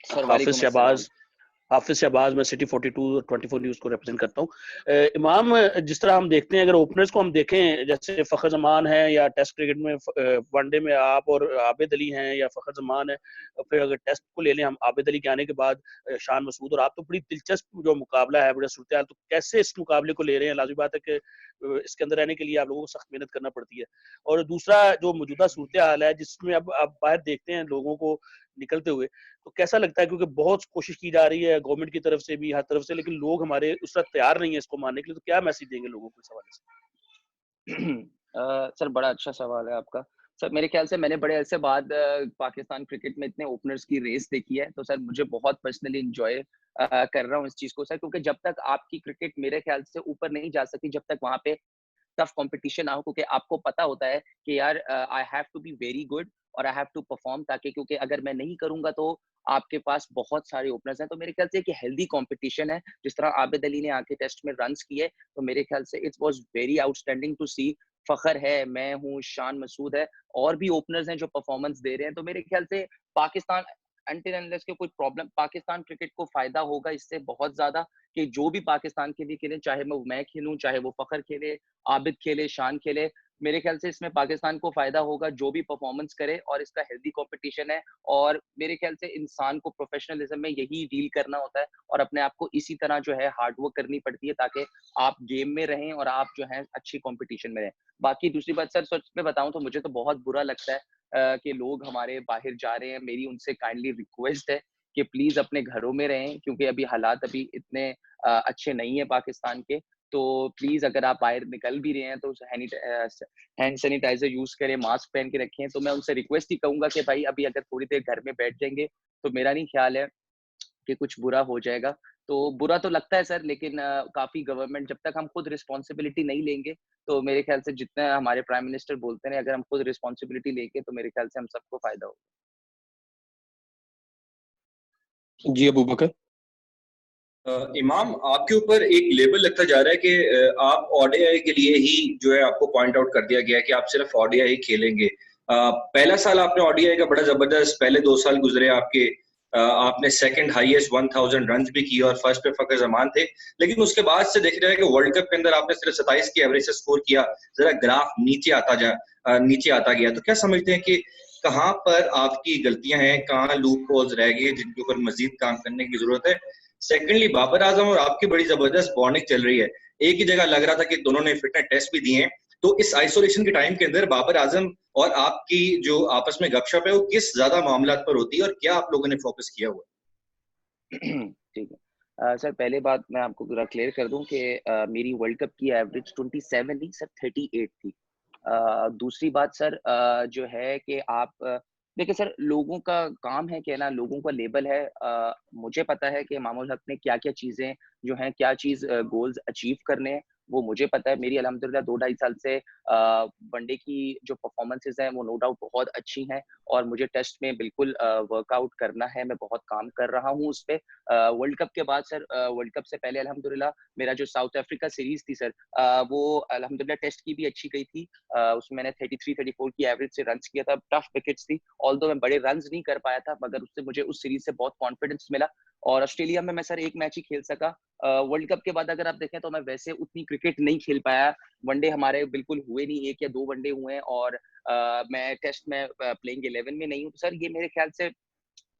सर हाफिज शहबाज, मैं सिटी 42 24 न्यूज़ को रिप्रेजेंट करता हूँ। इमाम, जिस तरह हम देखते हैं, अगर ओपनर्स को हम देखें, जैसे फ़खर जमान है या टेस्ट क्रिकेट में वनडे में आप और आबिद अली हैं या फ़खर जमान है, फिर अगर टेस्ट को ले लें हम, आबिद अली के आने के बाद शान मसूद और आप, तो बड़ी दिलचस्प जो मुकाबला है, बड़ा सूरत हाल, तो कैसे इस मुकाबले को ले रहे हैं? लाज़मी बात है कि इसके अंदर रहने के लिए आप लोगों को सख्त मेहनत करना पड़ती है। और दूसरा जो मौजूदा सूरत हाल है, जिसमें अब आप बाहर देखते हैं लोगों को निकलते हुए, तो कैसा लगता है? क्योंकि बहुत कोशिश की जा रही है गवर्नमेंट की तरफ से भी, हर तरफ से, लेकिन लोग हमारे उस वक्त तैयार नहीं है इसको मानने के लिए, तो क्या मैसेज देंगे लोगों को इस हवाले से? सर बड़ा अच्छा सवाल है आपका। सर मेरे ख्याल से मैंने बड़े अरसे बाद पाकिस्तान क्रिकेट में इतने ओपनर्स की रेस देखी है, तो सर मुझे बहुत पर्सनली इंजॉय कर रहा हूँ इस चीज को सर, क्योंकि जब तक आपकी क्रिकेट मेरे ख्याल से ऊपर नहीं जा सकती जब तक वहां पे टफ कंपटीशन ना हो, क्योंकि आपको पता होता है कि यार I have to be very good और आई हैव टू परफॉर्म, ताकि क्योंकि अगर मैं नहीं करूंगा तो आपके पास बहुत सारे ओपनर्स हैं। तो मेरे ख्याल से कि हेल्दी कंपटीशन है। जिस तरह आबिद अली ने आके टेस्ट में रन्स किए, तो मेरे ख्याल से it was very outstanding to see. फखर है, मैं हूँ, शान मसूद है, और भी ओपनर्स हैं जो परफॉर्मेंस दे रहे हैं। तो मेरे ख्याल से पाकिस्तान अनटिल अनलेस के कोई प्रॉब्लम, पाकिस्तान क्रिकेट को फायदा होगा इससे बहुत ज्यादा, कि जो भी पाकिस्तान के लिए खेले, चाहे मैं खेलूं, चाहे वो फखर खेले, आबिद खेले, शान खेले, मेरे ख्याल से इसमें पाकिस्तान को फायदा होगा जो भी परफॉर्मेंस करे, और इसका हेल्दी कंपटीशन है। और मेरे ख्याल से इंसान को प्रोफेशनलिज्म में यही डील करना होता है, और अपने आप को इसी तरह जो है हार्ड वर्क करनी पड़ती है, ताकि आप गेम में रहें और आप जो है अच्छी कंपटीशन में रहें। बाकी दूसरी बात सर, सच में बताऊं तो मुझे तो बहुत बुरा लगता है कि लोग हमारे बाहर जा रहे हैं। मेरी उनसे काइंडली रिक्वेस्ट है कि प्लीज अपने घरों में रहें, क्योंकि अभी हालात अभी इतने अच्छे नहीं है पाकिस्तान के। तो प्लीज अगर आप बाहर निकल भी रहे हैं तो हैंड सैनिटाइजर यूज करें, मास्क पहन के रखें। तो मैं उनसे रिक्वेस्ट ही कहूंगा कि भाई अभी अगर थोड़ी देर घर में बैठ जाएंगे तो मेरा नहीं ख्याल है कि कुछ बुरा हो जाएगा। तो बुरा तो लगता है सर, लेकिन काफी गवर्नमेंट, जब तक हम खुद रिस्पॉन्सिबिलिटी नहीं लेंगे, तो मेरे ख्याल से जितना हमारे प्राइम मिनिस्टर बोलते हैं, अगर हम खुद रिस्पॉन्सिबिलिटी लेंगे तो मेरे ख्याल से हम सबको फायदा होगा। जी अबू बकर। इमाम, आपके ऊपर एक लेबल लगता जा रहा है कि आप ओडीआई के लिए ही जो है आपको पॉइंट आउट कर दिया गया है कि आप सिर्फ ओडीआई खेलेंगे। पहला साल आपने ओडीआई का बड़ा जबरदस्त, पहले 2 साल गुजरे आपके, आपने सेकंड हाईएस्ट 1000 रन भी किए और फर्स्ट पे फखर जमान थे। लेकिन उसके बाद से देख रहा है कि वर्ल्ड कप के अंदर आपने सिर्फ 27 की एवरेज से स्कोर किया, जरा ग्राफ नीचे आता गया। तो क्या समझते हैं कि कहाँ पर आपकी गलतियां हैं, कहाँ लूप होल्स रह गए जिनके ऊपर मजीद काम करने की जरूरत है? सेकेंडली, बाबर आजम और आपकी बड़ी जबरदस्त बॉन्डिंग चल रही है। एक ही जगह लग रहा था कि दोनों ने फिटनेस टेस्ट भी दिए हैं। तो इस आइसोलेशन के टाइम के अंदर बाबर आजम और आपकी जो आपस में गपशप है वो किस ज्यादा मामलात पर होती है और क्या आप लोगों ने फोकस किया हुआ? ठीक है सर, पहले बात मैं आपको पूरा क्लियर कर दूं कि मेरी वर्ल्ड कप की एवरेज 27 नहीं सर 38 थी। दूसरी बात सर, जो है कि आप देखिए सर, लोगों का काम है कहना, लोगों का लेबल है। मुझे पता है कि मामूल हक ने क्या क्या चीजें जो हैं, क्या चीज गोल्स अचीव करने हैं, वो मुझे पता है। मेरी अल्हम्दुलिल्लाह 2-2.5 साल से वनडे की जो परफॉर्मेंसेज हैं वो नो डाउट बहुत अच्छी हैं, और मुझे टेस्ट में बिल्कुल वर्कआउट करना है। मैं बहुत काम कर रहा हूँ उस पर। वर्ल्ड कप के बाद सर, वर्ल्ड कप से पहले अल्हम्दुलिल्लाह मेरा जो साउथ अफ्रीका सीरीज थी सर, वो अल्हम्दुलिल्लाह टेस्ट की भी अच्छी गई थी। उसमें मैंने 33-34 की एवरेज से रन्स किया था। टफ विकेट्स थी, ऑल्दो मैं बड़े रन्स नहीं कर पाया था, मगर उससे मुझे उस सीरीज से बहुत कॉन्फिडेंस मिला। और ऑस्ट्रेलिया में मैं सर एक मैच ही खेल सका। वर्ल्ड कप के बाद अगर आप देखें तो मैं वैसे उतनी क्रिकेट नहीं खेल पाया। वनडे हमारे बिल्कुल हुए नहीं, 1 या 2 वनडे हुए हैं, और मैं टेस्ट में प्लेइंग 11 में नहीं हूँ। सर ये मेरे ख्याल से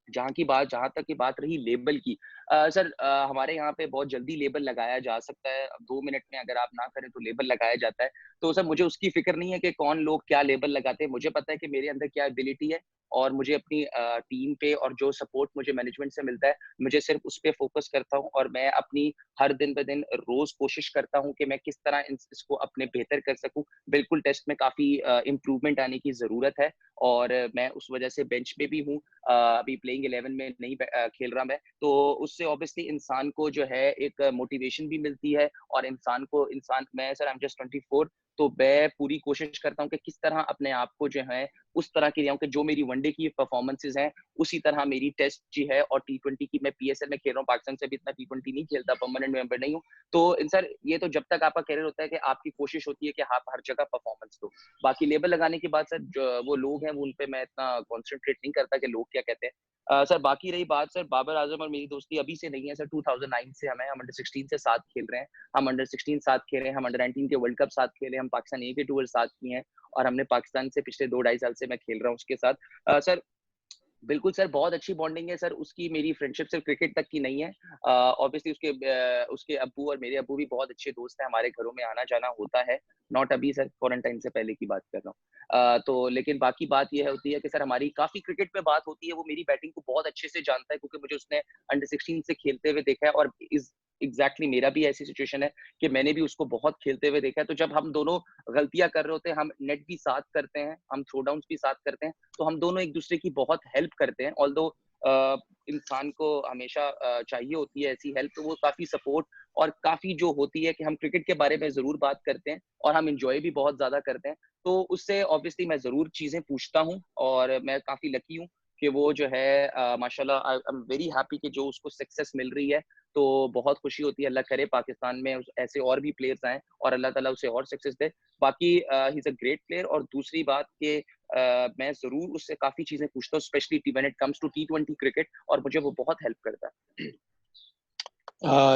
जहां तक की बात रही लेबल की, सर हमारे यहाँ पे बहुत जल्दी लेबल लगाया जा सकता है। 2 मिनट में अगर आप ना करें तो लेबल लगाया जाता है। तो सर मुझे उसकी फिक्र नहीं है कि कौन लोग क्या लेबल लगाते हैं। मुझे पता है कि मेरे अंदर क्या एबिलिटी है, और मुझे अपनी टीम पे और जो सपोर्ट मुझे मैनेजमेंट से मिलता है, मुझे सिर्फ उस पे फोकस करता हूँ। और मैं अपनी हर दिन ब दिन रोज कोशिश करता हूँ कि मैं किस तरह इसको अपने बेहतर कर सकूँ। बिल्कुल टेस्ट में काफी इम्प्रूवमेंट आने की जरूरत है, और मैं उस वजह से बेंच पे भी हूँ। अभी प्लेइंग 11 में नहीं खेल रहा मैं, तो उससे ऑब्वियसली इंसान को जो है एक मोटिवेशन भी मिलती है। और मैं सर, आई एम जस्ट 24, तो मैं पूरी कोशिश करता हूँ कि किस तरह अपने आप को जो है उस तरह की कि जो मेरी वनडे की परफॉर्मेंसेज हैं उसी तरह मेरी टेस्ट जी है। और T20 की मैं PSL में खेल रहा हूँ, पाकिस्तान से भी इतना T20 नहीं खेलता, परमानेंट मेंबर नहीं हूँ। तो सर ये तो जब तक आपका करियर होता है कि आपकी कोशिश होती है कि आप हर जगह परफॉर्मेंस दो। बाकी लेबल लगाने के बाद सर वो लोग हैं, वो उन पे मैं इतना कॉन्सेंट्रेट नहीं करता कि लोग क्या कहते हैं। सर बाकी रही बात सर, बाबर आजम और मेरी दोस्ती अभी से नहीं है सर, 2009 से हम अंडर 16 से साथ खेल रहे हैं। हम अंडर 16 साथ खेले, हम अंडर 19 के वर्ल्ड कप साथ खेले, हम पाकिस्तान ए के टूर साथ किए हैं, और हमने पाकिस्तान से पिछले 2-2.5 साल से मैं खेल रहा हूँ उसके साथ। सर बिल्कुल सर, बहुत अच्छी बॉन्डिंग है सर उसकी। मेरी फ्रेंडशिप सिर्फ क्रिकेट तक की नहीं है। ऑब्वियसली उसके अब्बू और मेरे अब्बू भी बहुत अच्छे दोस्त हैं, हमारे घरों में आना जाना होता है। नॉट अभी सर, क्वारंटाइन से पहले की बात कर रहा हूँ। तो लेकिन बाकी बात ये होती है कि सर हमारी काफी क्रिकेट में बात होती है। वो मेरी बैटिंग को बहुत अच्छे से जानता है क्योंकि मुझे उसने अंडर 16 से खेलते हुए देखा है, और इस एग्जैक्टली मेरा भी ऐसी सिचुएशन है कि मैंने भी उसको बहुत खेलते हुए देखा है। तो जब हम दोनों गलतियां कर रहे होते हैं, हम नेट भी साथ करते हैं, हम थ्रो डाउन्स भी साथ करते हैं, तो हम दोनों एक दूसरे की बहुत हेल्प करते हैं। ऑल्दो इंसान को हमेशा चाहिए होती है ऐसी हेल्प, तो वो काफी सपोर्ट और काफी जो होती है कि हम क्रिकेट के बारे में जरूर बात करते हैं और हम इंजॉय भी बहुत ज्यादा करते हैं। तो उससे ऑब्वियसली मैं जरूर चीजें पूछता हूँ, और मैं काफी लकी हूँ कि वो जो है माशाल्लाह, आई एम वेरी हैप्पी कि जो उसको सक्सेस मिल रही है। तो बहुत खुशी होती है। अल्लाह करे पाकिस्तान में ऐसे और भी प्लेयर्स आए और अल्लाह ताला उसे और सक्सेस दे। बाकी he is a great player. और दूसरी बात कि मैं जरूर उससे काफी चीजें पूछता हूँ, specially when it comes to T20 cricket, और मुझे वो बहुत हेल्प करता है।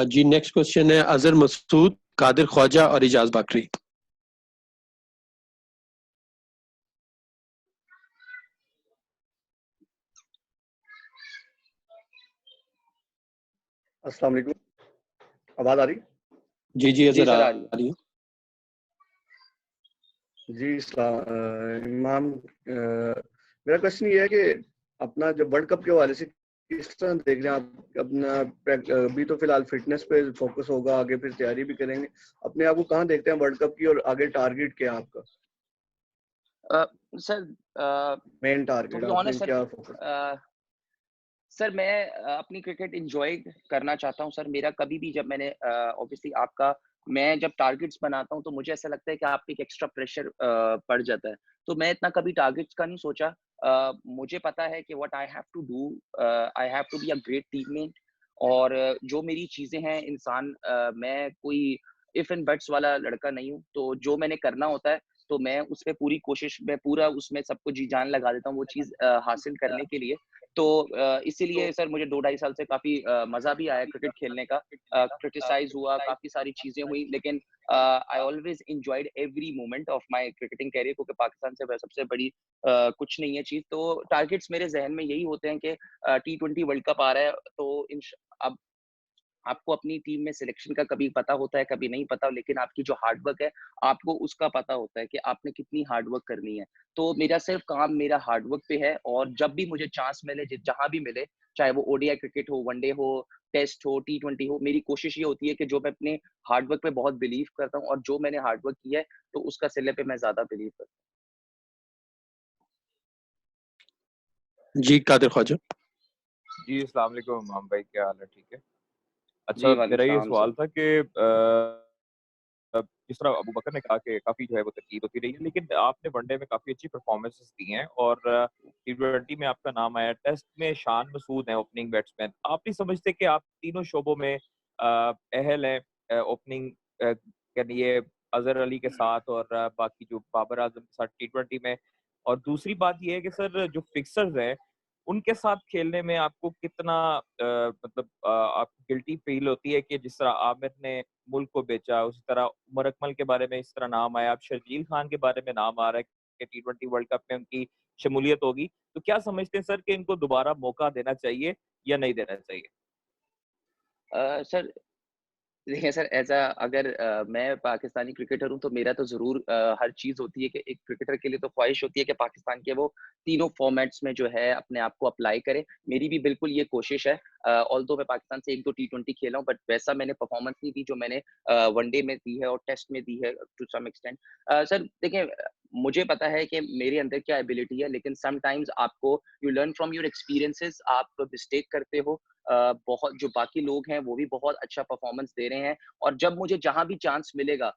जी नेक्स्ट क्वेश्चन है अजहर मसूद, कादिर ख्वाजा और इजाज बाकरी। अस्सलाम वालेकुम, आवाज आ रही? जी जी अजहर सर, आ आ रही है। रही है। जी इमाम, मेरा क्वेश्चन ये है कि अपना जो वर्ल्ड कप के हवाले से किस तरह देख रहे हैं आप अपना? अभी तो फिलहाल फिटनेस पे फोकस होगा, आगे फिर तैयारी भी करेंगे। अपने आप को कहाँ देखते हैं वर्ल्ड कप की, और आगे टारगेट क्या है आपका? Sir main to target be आपने ऑनेस्ट सर, क्या फोकस? सर मैं अपनी क्रिकेट इंजॉय करना चाहता हूँ सर। मेरा कभी भी जब मैंने ऑब्वियसली आपका, मैं जब टारगेट्स बनाता हूँ तो मुझे ऐसा लगता है कि आप पे एक एक्स्ट्रा प्रेशर पड़ जाता है। तो मैं इतना कभी टारगेट्स का नहीं सोचा। मुझे पता है कि what I have to do, I have to be a great teammate. और जो मेरी चीजें हैं, मैं कोई इफ एंड बट्स वाला लड़का नहीं हूँ। तो जो मैंने करना होता है तो मैं उसमें पूरी कोशिश, मैं पूरा उसमें सबको जी जान लगा देता हूँ वो चीज हासिल करने के लिए। तो इसीलिए सर मुझे 2 ढाई साल से काफी मजा भी आया क्रिकेट खेलने का। क्रिटिसाइज हुआ, काफी सारी चीजें हुई, लेकिन I always enjoyed every moment of my cricketing career, क्योंकि पाकिस्तान से सबसे बड़ी कुछ नहीं है चीज। तो टारगेट्स मेरे जहन में यही होते हैं कि T20 वर्ल्ड कप आ रहा है, तो अब आपको अपनी टीम में सिलेक्शन का कभी पता होता है, कभी नहीं पता, लेकिन आपकी जो हार्ड वर्क है, आपको उसका पता होता है कि आपने कितनी हार्ड वर्क करनी है। तो मेरा सिर्फ काम मेरा हार्ड वर्क पे है, और जब भी मुझे चांस मिले, जहां भी मिले, चाहे वो ओडीआई क्रिकेट हो, वनडे हो, टेस्ट हो, T20 हो, मेरी कोशिश ये होती है कि जो मैं अपने हार्ड वर्क पे बहुत बिलीव करता हूँ, और जो मैंने हार्ड वर्क किया है, तो उसका सिले पे मैं ज्यादा बिलीव करता जी कादिर ख्वाजा। जी अस्सलाम वालेकुम इमाम भाई, क्या हाल है? ठीक है। हूँ। अच्छा, जी वालेकुम मेरा ये सलाम सर। सवाल था कि जिस तरह अबू बकर ने कहा कि काफ़ी जो है वो तरकीब होती रही है, लेकिन आपने वनडे में काफ़ी अच्छी परफॉर्मेंसेस दी हैं और T20 में आपका नाम आया, टेस्ट में शान मसूद हैं ओपनिंग बैट्समैन। आप नहीं समझते कि आप तीनों शोबों में अहल हैं ओपनिंग के लिए, अजहर अली के साथ और बाकी जो बाबर आजम के साथ T20 में? और दूसरी बात ये है कि सर जो फिक्सर्स हैं उनके साथ खेलने में आपको कितना मतलब आपको गिल्टी फील होती है कि जिस तरह आमिर ने मुल्क को बेचा, उसी तरह उमर अकमल के बारे में इस तरह नाम आया, अब शर्जील खान के बारे में नाम आ रहा है कि T20 वर्ल्ड कप में उनकी शमूलियत होगी। तो क्या समझते हैं सर कि इनको दोबारा मौका देना चाहिए या नहीं देना चाहिए? सर देखिए सर, अगर मैं पाकिस्तानी क्रिकेटर हूँ, तो मेरा तो ज़रूर हर चीज़ होती है कि एक क्रिकेटर के लिए तो ख्वाहिश होती है कि पाकिस्तान के वो तीनों फॉर्मेट्स में जो है अपने आप को अप्लाई करे। मेरी भी बिल्कुल ये कोशिश है। ऑल्दो मैं पाकिस्तान से 1-2 T20 खेला हूँ, बट वैसा मैंने परफॉर्मेंस नहीं दी जो मैंने वनडे में दी है और टेस्ट में दी है टू सम एक्सटेंट। सर देखिए, मुझे पता है कि मेरे अंदर क्या एबिलिटी है, लेकिन समटाइम्स आपको you learn from your experiences. आप मिस्टेक करते हो। बहुत जो बाकी लोग हैं वो भी बहुत अच्छा परफॉर्मेंस दे रहे हैं, और जब मुझे जहां भी चांस मिलेगा,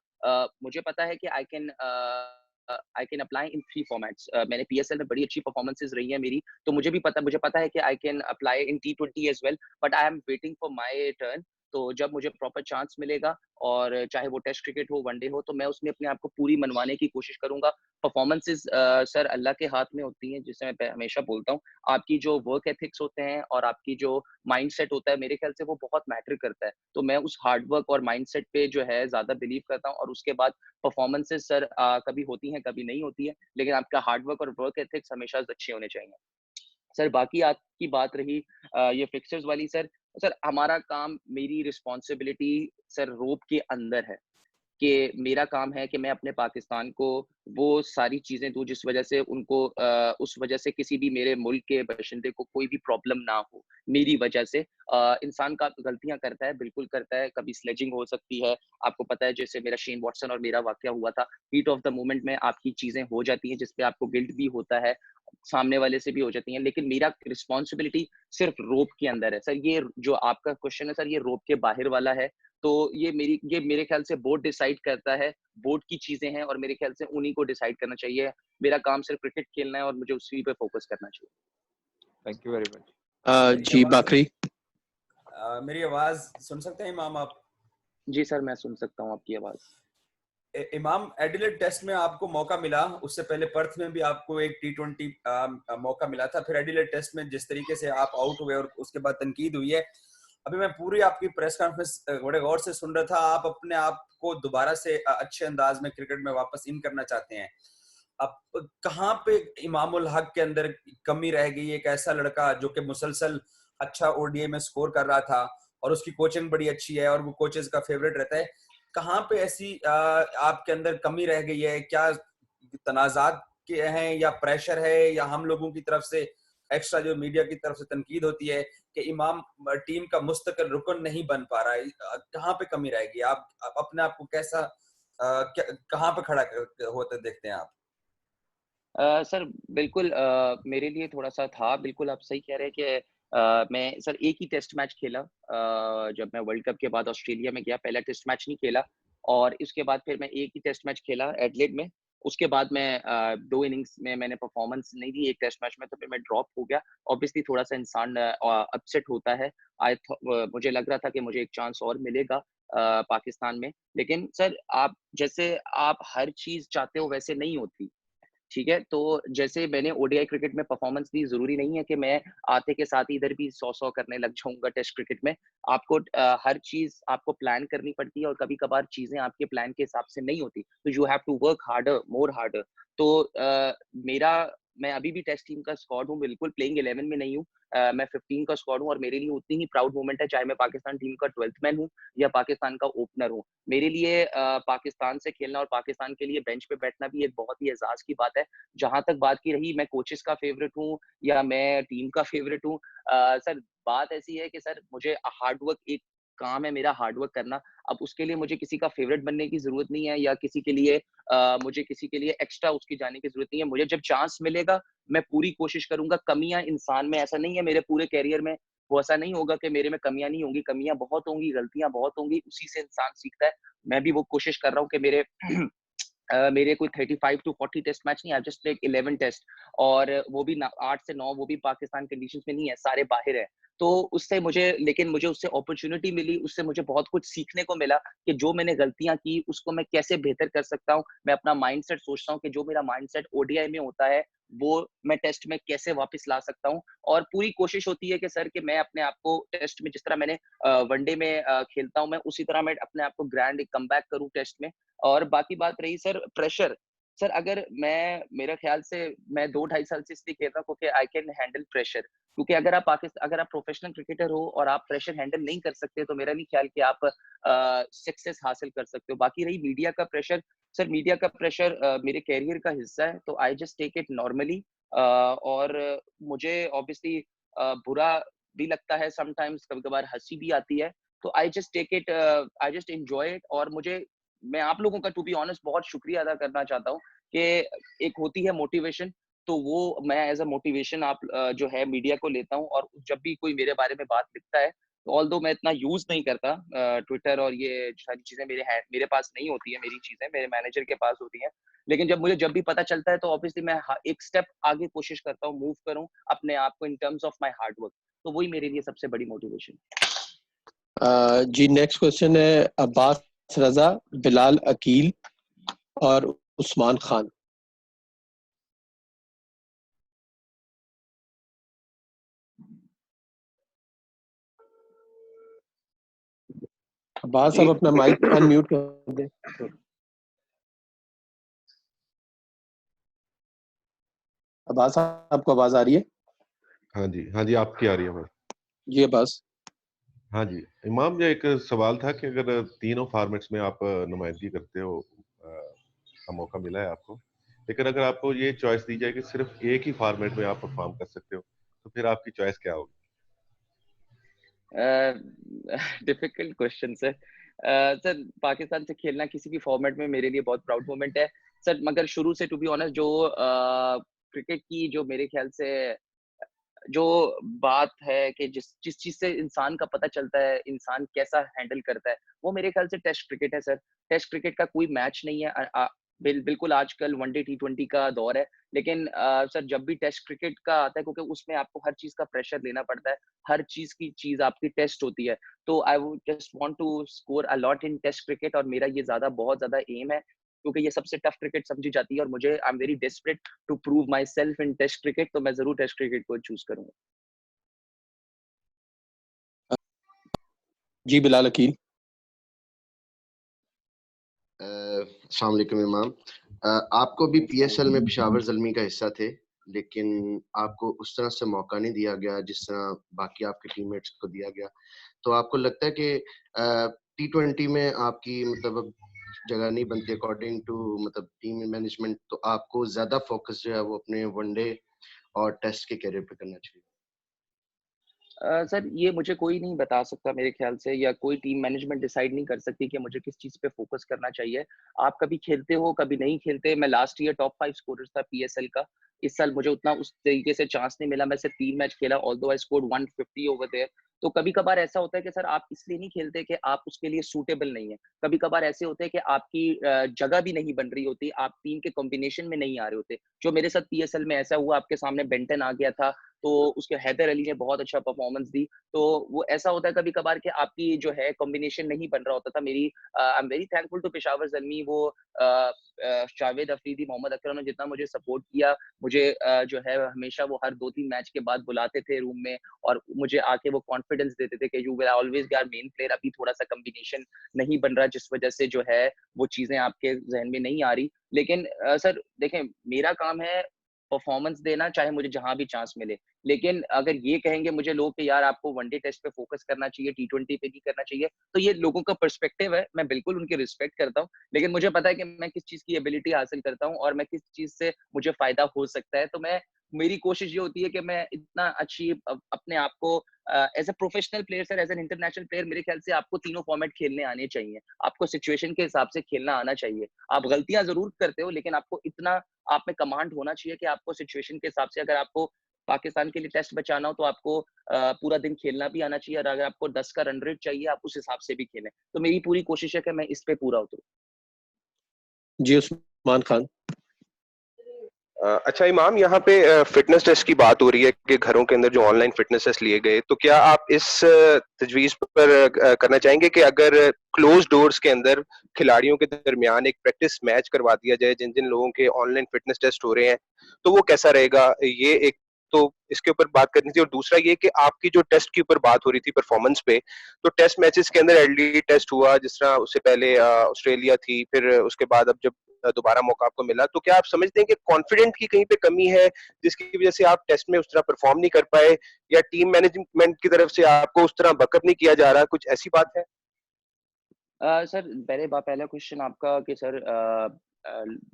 मुझे पता है कि I can apply in 3 formats. मैंने पीएसएल में बड़ी अच्छी परफॉर्मेंसेस रही है मेरी, तो मुझे पता है कि I can apply in T20 as well, but I am waiting for my turn. तो जब मुझे प्रॉपर चांस मिलेगा, और चाहे वो टेस्ट क्रिकेट हो, वनडे हो, तो मैं उसमें अपने आप को पूरी मनवाने की कोशिश करूंगा। परफॉर्मेंसेस सर अल्लाह के हाथ में होती हैं, जिसे मैं हमेशा बोलता हूँ। आपकी जो वर्क एथिक्स होते हैं और आपकी जो माइंडसेट होता है, मेरे ख्याल से वो बहुत मैटर करता है। तो मैं उस हार्ड वर्क और माइंडसेट पे जो है ज़्यादा बिलीव करता हूँ, और उसके बाद परफॉर्मेंसेस सर कभी होती हैं, कभी नहीं होती है, लेकिन आपका हार्ड वर्क और वर्क एथिक्स हमेशा अच्छे होने चाहिए। सर बाकी आपकी बात रही ये फिक्सर्स वाली, सर हमारा काम, मेरी रिस्पॉन्सिबिलिटी सर रोप के अंदर है कि मेरा काम है कि मैं अपने पाकिस्तान को वो सारी चीज़ें दूँ जिस वजह से उनको उस वजह से किसी भी मेरे मुल्क के बाशिंदे को कोई भी प्रॉब्लम ना हो मेरी वजह से। इंसान का गलतियाँ करता है, बिल्कुल करता है, कभी स्लेजिंग हो सकती है, आपको पता है जैसे मेरा शेन वॉटसन और मेरा वाक़या हुआ था, हीट ऑफ द मोमेंट में आपकी चीज़ें हो जाती हैं जिस पे आपको गिल्ट भी होता है, सामने वाले से भी हो जाती हैं, लेकिन मेरा रिस्पॉन्सिबिलिटी सिर्फ रोप के अंदर है। सर ये जो आपका क्वेश्चन है सर, ये रोप के बाहर वाला है, तो ये मेरे ख्याल से बोर्ड डिसाइड करता है, बोर्ड की चीजें हैं और मेरे ख्याल से उन्हीं को डिसाइड करना चाहिए। मेरा काम सिर्फ क्रिकेट खेलना है और मुझे उसी पे फोकस करना चाहिए। Thank you very much. जी बाकरी, मेरी आवाज सुन सकते हैं इमाम आप? जी सर, मैं सुन सकता हूँ आपकी आवाज। इमाम, एडिलेड टेस्ट में आपको मौका मिला, उससे पहले पर्थ में भी आपको एक T20 मौका मिला था, फिर एडिलेड टेस्ट में जिस तरीके से आप आउट हुए और उसके बाद तनकीद हुई है, अभी मैं पूरी आपकी प्रेस कॉन्फ्रेंस बड़े गौर से सुन रहा था, आप अपने आप को दोबारा से अच्छे अंदाज में क्रिकेट में वापस इन करना चाहते हैं। अब कहाँ पे इमामुल हक के अंदर कमी रह गई? एक ऐसा लड़का जो कि मुसलसल अच्छा ओडीआई में स्कोर कर रहा था और उसकी कोचिंग बड़ी अच्छी है और वो कोचेस का फेवरेट रहता है, कहाँ पे ऐसी आपके अंदर कमी रह गई है? क्या तनाजात के हैं या प्रेशर है या हम लोगों की तरफ से एक्स्ट्रा जो मीडिया की तरफ से तनकीद होती है कि इमाम टीम का मुस्तकिल रुकन नहीं बन पा रहा है? कहाँ पे कमी रहेगी? आप अपने आप को कैसा कहाँ पे खड़ा होते देखते हैं आप? सर बिल्कुल मेरे लिए थोड़ा सा था, बिल्कुल आप सही कह रहे हैं कि मैं सर एक ही टेस्ट मैच खेला जब मैं वर्ल्ड कप के बाद ऑस्ट्रेलिया में गया, पहला टेस्ट मैच नहीं खेला और उसके बाद फिर मैं एक ही टेस्ट मैच खेला एडलेड में। उसके बाद मैं 2 इनिंग्स में मैंने परफॉर्मेंस नहीं दी एक टेस्ट मैच में, तो फिर मैं ड्रॉप हो गया। ऑब्वियसली थोड़ा सा इंसान अपसेट होता है। मुझे लग रहा था कि मुझे एक चांस और मिलेगा पाकिस्तान में, लेकिन सर आप जैसे आप हर चीज़ चाहते हो वैसे नहीं होती। ठीक है, तो जैसे मैंने ओडीआई क्रिकेट में परफॉर्मेंस दी, ज़रूरी नहीं है कि मैं आते के साथ ही इधर भी 100-100 करने लग जाऊँगा टेस्ट क्रिकेट में। आपको हर चीज़ आपको प्लान करनी पड़ती है और कभी-कभार चीज़ें आपके प्लान के हिसाब से नहीं होती, तो you have to work harder, more harder. तो मैं अभी भी टेस्ट टीम का स्क्वाड हूँ, बिल्कुल प्लेइंग 11 में नहीं हूँ। मैं 15 का स्क्वाड हूँ और मेरे लिए उतनी ही प्राउड मोमेंट है, चाहे मैं पाकिस्तान टीम का 12th मैन हूँ या पाकिस्तान का ओपनर हूँ। मेरे लिए पाकिस्तान से खेलना और पाकिस्तान के लिए बेंच पे बैठना भी एक बहुत ही एजाज़ की बात है। जहाँ तक बात की रही मैं कोचेस का फेवरेट हूँ या मैं टीम का फेवरेट हूँ, सर बात ऐसी है कि सर मुझे हार्ड वर्क, एक काम है मेरा हार्ड वर्क करना। अब उसके लिए मुझे किसी का फेवरेट बनने की ज़रूरत नहीं है या किसी के लिए मुझे किसी के लिए एक्स्ट्रा उसकी जाने की ज़रूरत नहीं है। मुझे जब चांस मिलेगा मैं पूरी कोशिश करूँगा। कमियाँ इंसान में, ऐसा नहीं है मेरे पूरे करियर में वो ऐसा नहीं होगा कि मेरे में कमियाँ नहीं होंगी, कमियाँ बहुत होंगी, गलतियाँ बहुत होंगी, उसी से इंसान सीखता है। मैं भी वो कोशिश कर रहा हूँ कि मेरे कोई 35 टू 40 टेस्ट मैच नहीं, आई जस्ट प्लेड 11 टेस्ट और वो भी 8 से 9 वो भी पाकिस्तान कंडीशंस में नहीं है, सारे बाहर है। तो उससे मुझे उससे अपॉर्चुनिटी मिली, उससे मुझे बहुत कुछ सीखने को मिला कि जो मैंने गलतियां की उसको मैं कैसे बेहतर कर सकता हूँ। मैं अपना माइंडसेट सोचता हूँ कि जो मेरा माइंडसेट ओडीआई में होता है वो मैं टेस्ट में कैसे वापस ला सकता हूँ और पूरी कोशिश होती है कि सर कि मैं अपने आप को टेस्ट में जिस तरह मैंने वनडे में खेलता हूँ मैं उसी तरह मैं अपने आप को ग्रैंड कमबैक करूँ टेस्ट में। और बाकी बात रही सर प्रेशर, सर अगर मेरे ख्याल से मैं 2-2.5 साल से इसलिए खेल रहा हूँ क्योंकि आई कैन हैंडल प्रेशर। क्योंकि अगर आप प्रोफेशनल क्रिकेटर हो और आप प्रेशर हैंडल नहीं कर सकते तो मेरा नहीं ख्याल कि आप सक्सेस हासिल कर सकते हो। बाकी रही मीडिया का प्रेशर, सर मीडिया का प्रेशर मेरे कैरियर का हिस्सा है, तो I just take it normally. और मुझे ऑब्वियसली बुरा भी लगता है समटाइम्स, कभी-कभार हँसी भी आती है, तो I just take it, I just enjoy it. और मैं आप लोगों का टू बी ऑनेस्ट बहुत शुक्रिया अदा करना चाहता हूँ कि एक होती है मोटिवेशन, तो वो मैं एज़ अ मोटिवेशन जो है मीडिया को लेता हूँ। और जब भी कोई मेरे बारे में बात लिखता है, तो ऑल्दो मैं इतना यूज़ नहीं करता ट्विटर और ये सारी चीज़ें मेरे पास नहीं होती है, मेरी चीज़ें मेरे मैनेजर के पास होती हैं। लेकिन जब भी पता चलता है तो ऑब्वियसली मैं एक स्टेप आगे कोशिश करता हूँ, मूव करूँ अपने आप को in terms of my hard work, तो वही मेरे लिए सबसे बड़ी मोटिवेशन। जी नेक्स्ट क्वेश्चन है अब्बास रजा, बिलाल अकील और उस्मान खान। अब्बास आप अपना माइक अनम्यूट कर दें। अब्बास आपको आवाज आ रही है? हाँ जी, आपकी आ रही है आवाज़। जी अब्बास। हाँ जी, इमाम ये एक सवाल था कि अगर तीनों फॉर्मेट्स में आप नुमाइंदगी करते हो, का मौका मिला है आपको, लेकिन अगर आपको ये चॉइस दी जाए कि सिर्फ एक ही फॉर्मेट में आप परफॉर्म कर सकते हो, तो फिर आपकी चॉइस क्या होगी? Difficult question sir. Sir Pakistan से खेलना किसी भी फॉर्मेट में मेरे लिए बहुत प्राउड मोमेंट है सर। मगर शुरू से टू बी ऑनेस्ट जो क्रिकेट की जो मेरे ख्याल से जो बात है कि जिस जिस चीज से इंसान का पता चलता है इंसान कैसा हैंडल करता है, वो मेरे ख्याल से टेस्ट क्रिकेट है सर। टेस्ट क्रिकेट का कोई मैच नहीं है। बिल्कुल आजकल वनडे T20 का दौर है, लेकिन सर जब भी टेस्ट क्रिकेट का आता है, क्योंकि उसमें आपको हर चीज का प्रेशर लेना पड़ता है, हर चीज की चीज आपकी टेस्ट होती है। तो I would just want to score a lot in test cricket, और मेरा ये बहुत ज्यादा एम है, क्योंकि ये सबसे टफ क्रिकेट समझी जाती है, और मुझे I am very desperate to prove myself in test cricket, तो मैं जरूर टेस्ट क्रिकेट को चूज करूंगा। जी बिलाल अकील। अस्सलाम वालेकुम इमाम। आपको भी PSL में पेशावर ज़ल्मी का हिस्सा थे, लेकिन आपको उस तरह से मौका नहीं दिया गया जिस तरह बाकी आपके टीममेट्स को दिया गया। तो आपको लगता है कि T20 में आपकी मतलब अब जगह नहीं बनती अकॉर्डिंग टू मतलब टीम मैनेजमेंट, तो आपको ज़्यादा फोकस जो है वो अपने वनडे और टेस्ट के कैरियर पे करना चाहिए? सर ये मुझे कोई नहीं बता सकता मेरे ख्याल से, या कोई टीम मैनेजमेंट डिसाइड नहीं कर सकती कि मुझे किस चीज़ पे फोकस करना चाहिए। आप कभी खेलते हो, कभी नहीं खेलते। मैं लास्ट ईयर टॉप 5 स्कोरर था PSL का। इस साल मुझे उतना उस तरीके से चांस नहीं मिला। मैं सिर्फ 3 मैच खेला, although I scored 150 over there. तो कभी-कभार ऐसा होता है कि सर आप इसलिए नहीं खेलते कि आप उसके लिए सूटेबल नहीं है। कभी-कभार ऐसे होते हैं कि आपकी जगह भी नहीं बन रही होती, आप टीम के कॉम्बिनेशन में नहीं आ रहे होते। जो मेरे साथ PSL में ऐसा हुआ, आपके सामने बेंटन आ गया था, तो उसके हैदर अली ने बहुत अच्छा परफॉर्मेंस दी। तो वो ऐसा होता है कभी-कभार कि आपकी जो है कॉम्बिनेशन नहीं बन रहा होता था। I am very thankful to Peshawar Zalmi, वो जावेद अफरीदी, मोहम्मद अकरम ने जितना मुझे सपोर्ट किया, मुझे जो है हमेशा वो हर 2-3 मैच के बाद बुलाते थे रूम में, और मुझे आके वो कॉन्फिडेंस देते थे कि you will always be our main player. अभी थोड़ा-सा कॉम्बिनेशन नहीं बन रहा, जिस वजह से जो है वो चीज़ें आपके ज़हन में नहीं आ रही। लेकिन सर देखें, मेरा काम है परफॉर्मेंस देना, चाहे मुझे जहाँ भी चांस मिले। लेकिन अगर ये कहेंगे मुझे लोग कि यार आपको वनडे टेस्ट पे फोकस करना चाहिए, T20 पे नहीं करना चाहिए, तो ये लोगों का पर्सपेक्टिव है। मैं बिल्कुल उनकी रिस्पेक्ट करता हूँ, लेकिन मुझे पता है कि मैं किस चीज़ की एबिलिटी हासिल करता हूँ और मैं किस चीज़ से मुझे फ़ायदा हो सकता है। तो मेरी कोशिश ये होती है कि मैं इतना अच्छी अपने आप को as a professional player sir, as an international player, मेरे ख्याल से आपको तीनों फॉर्मेट खेलने आने चाहिए। आपको सिचुएशन के हिसाब से खेलना आना चाहिए। आप गलतियाँ ज़रूर करते हो, लेकिन आपको इतना आप में कमांड होना चाहिए कि आपको सिचुएशन के हिसाब से, अगर आपको पाकिस्तान के लिए टेस्ट बचाना हो, तो आपको पूरा दिन खेलना भी आना चाहिए, और अगर आपको 10 का रन रेट चाहिए, आप उस हिसाब से भी खेलें। तो मेरी पूरी कोशिश है कि मैं इस पे पूरा उतरूँ। जी उस्मान खान। अच्छा इमाम, यहाँ पे फिटनेस टेस्ट की बात हो रही है कि घरों के अंदर जो ऑनलाइन फिटनेस टेस्ट लिए गए, तो क्या आप इस तजवीज़ पर करना चाहेंगे कि अगर क्लोज डोर्स के अंदर खिलाड़ियों के दरमियान एक प्रैक्टिस मैच करवा दिया जाए जिन जिन लोगों के ऑनलाइन फिटनेस टेस्ट हो रहे हैं, तो वो कैसा रहेगा? ये एक तो इसके ऊपर बात करनी थी, और दूसरा ये कि आपकी जो टेस्ट के ऊपर बात हो रही थी परफॉर्मेंस पे, तो टेस्ट मैचेस के अंदर एलडी टेस्ट हुआ, जिस तरह उससे पहले ऑस्ट्रेलिया थी, फिर उसके बाद अब जब दोबारा मौका आपको मिला, तो क्या आप समझते हैं कि कॉन्फिडेंट की कहीं पे कमी है जिसकी वजह से आप टेस्ट में उस तरह परफॉर्म नहीं कर पाए, या टीम मैनेजमेंट की तरफ से आपको उस तरह बैकअप नहीं किया जा रहा, कुछ ऐसी बात है? सर पहला क्वेश्चन आपका कि सर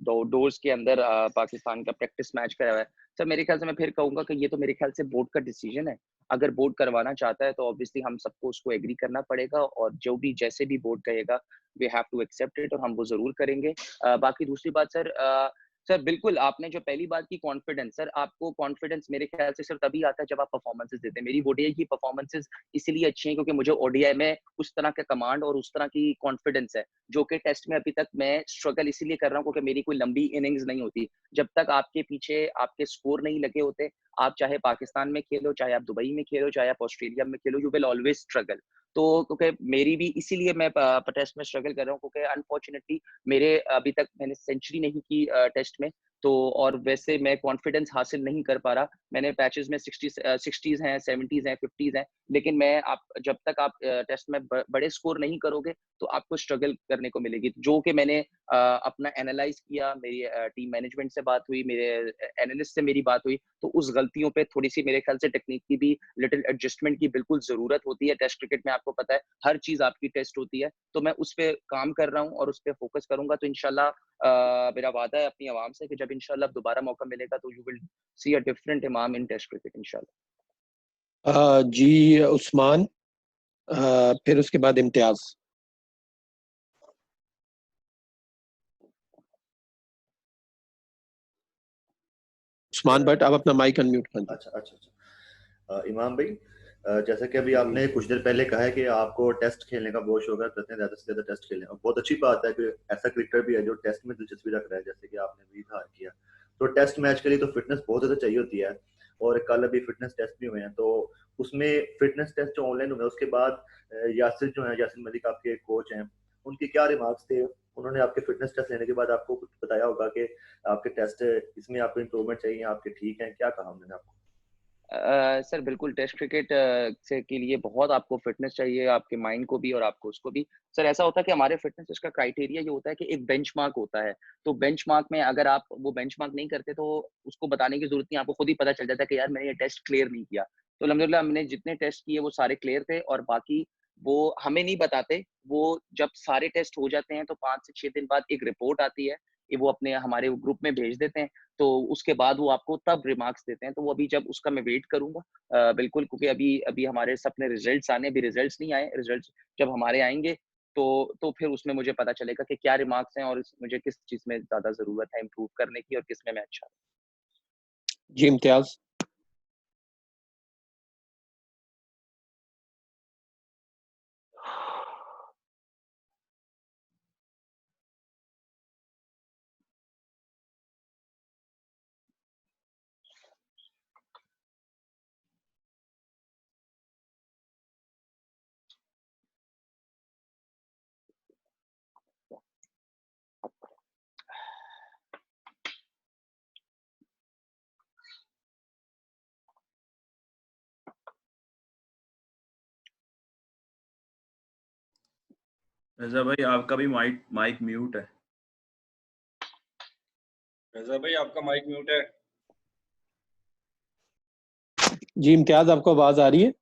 दो डोर्स के अंदर पाकिस्तान का प्रैक्टिस मैच कराया है। सर मेरे ख्याल से मैं फिर कहूंगा कि ये तो मेरे ख्याल से बोर्ड का डिसीजन है। अगर बोर्ड करवाना चाहता है तो ऑब्वियसली हम सबको उसको एग्री करना पड़ेगा, और जो भी जैसे भी बोर्ड कहेगा we have to accept it, और हम वो जरूर करेंगे। बाकी दूसरी बात सर बिल्कुल आपने जो पहली बात की कॉन्फिडेंस, सर आपको कॉन्फिडेंस मेरे ख्याल से सर तभी आता है जब आप परफॉर्मेंसेस देते हैं। मेरी ओडीआई की परफॉर्मेंसेस इसलिए अच्छी हैं क्योंकि मुझे ओडीआई में उस तरह का कमांड और उस तरह की कॉन्फिडेंस है, जो कि टेस्ट में अभी तक मैं स्ट्रगल इसीलिए कर रहा हूँ क्योंकि मेरी कोई लंबी इनिंग्स नहीं होती। जब तक आपके पीछे आपके स्कोर नहीं लगे होते, आप चाहे पाकिस्तान में खेलो, चाहे आप दुबई में खेलो, चाहे आप ऑस्ट्रेलिया में खेलो, यू विल ऑलवेज स्ट्रगल। तो क्योंकि मेरी भी इसीलिए मैं टेस्ट में स्ट्रगल कर रहा हूँ, क्योंकि अनफॉर्चुनेटली मेरे अभी तक मैंने सेंचुरी नहीं की टेस्ट में, तो और वैसे मैं कॉन्फिडेंस हासिल नहीं कर पा रहा। मैंने पैचेस में 60s हैं, 70s हैं, 50s हैं, लेकिन जब तक आप टेस्ट में बड़े स्कोर नहीं करोगे तो आपको स्ट्रगल करने को मिलेगी, जो कि मैंने अपना एनालाइज किया, मेरी टीम मैनेजमेंट से बात हुई, मेरे एनालिस्ट से मेरी बात हुई, तो उस गलतियों पे थोड़ी सी मेरे ख्याल से टेक्निक की भी लिटिल एडजस्टमेंट की बिल्कुल जरूरत होती है। टेस्ट क्रिकेट में आपको पता है हर चीज आपकी टेस्ट होती है, तो मैं उस पर काम कर रहा हूँ और उस पर फोकस करूंगा। तो इंशाल्लाह मेरा वादा है अपनी आवाम से कि जब इंशाल्लाह दोबारा मौका मिलेगा तो you will see a different इमाम इन टेस्ट क्रिकेट इंशाल्लाह। जी उस्मान, फिर उसके बाद इम्तियाज। उस्मान बट आप अपना माइक अनम्यूट कर दीजिए। अच्छा अच्छा अच्छा इमाम भाई, जैसा कि अभी आपने कुछ देर पहले कहा है कि आपको टेस्ट खेलने का बहुत शौक है, करते हैं ज्यादा से ज्यादा टेस्ट खेलें, और बहुत अच्छी बात है कि ऐसा क्रिकेटर भी है जो टेस्ट में दिलचस्पी रख रहा है, जैसे कि आपने भी इजहार किया। तो टेस्ट मैच के लिए तो फिटनेस बहुत ज्यादा चाहिए होती है, और कल अभी फिटनेस टेस्ट भी हुए हैं, तो उसमें फिटनेस टेस्ट जो ऑनलाइन हुए उसके बाद यासिर जो है, यासिर मलिक आपके कोच हैं, उनके क्या रिमार्क्स थे? उन्होंने आपके फिटनेस टेस्ट लेने के बाद आपको कुछ बताया होगा कि आपके टेस्ट इसमें आपको इंप्रूवमेंट चाहिए, आपके ठीक हैं, क्या कहा उन्होंने आपको? सर बिल्कुल टेस्ट क्रिकेट से के लिए बहुत आपको फिटनेस चाहिए, आपके माइंड को भी और आपको उसको भी। सर ऐसा होता है कि हमारे फिटनेस टेस्ट का क्राइटेरिया ये होता है कि एक बेंचमार्क होता है, तो बेंचमार्क में अगर आप वो बेंचमार्क नहीं करते तो उसको बताने की जरूरत नहीं, आपको खुद ही पता चल जाता है कि यार मैंने ये टेस्ट क्लियर नहीं किया। तो अल्हम्दुलिल्लाह हमने जितने टेस्ट किए वो सारे क्लियर थे, और बाकी वो हमें नहीं बताते। वो जब सारे टेस्ट हो जाते हैं तो 5 से 6 दिन बाद एक रिपोर्ट आती है, ये वो अपने हमारे ग्रुप में भेज देते हैं, तो उसके बाद वो आपको तब रिमार्क्स देते हैं। तो वो अभी जब उसका मैं वेट करूंगा बिल्कुल, क्योंकि अभी अभी हमारे सपने रिजल्ट्स आने, अभी रिजल्ट्स नहीं आए, रिजल्ट्स जब हमारे आएंगे तो फिर उसमें मुझे पता चलेगा कि क्या रिमार्क्स हैं और मुझे किस चीज में ज्यादा जरूरत है इम्प्रूव करने की और किस में मैं अच्छा हूं। जी इम्तियाज। रजा भाई आपका भी माइक माइक म्यूट है। रजा भाई आपका माइक म्यूट है। जी इम्तियाज, आपको आवाज आ रही है?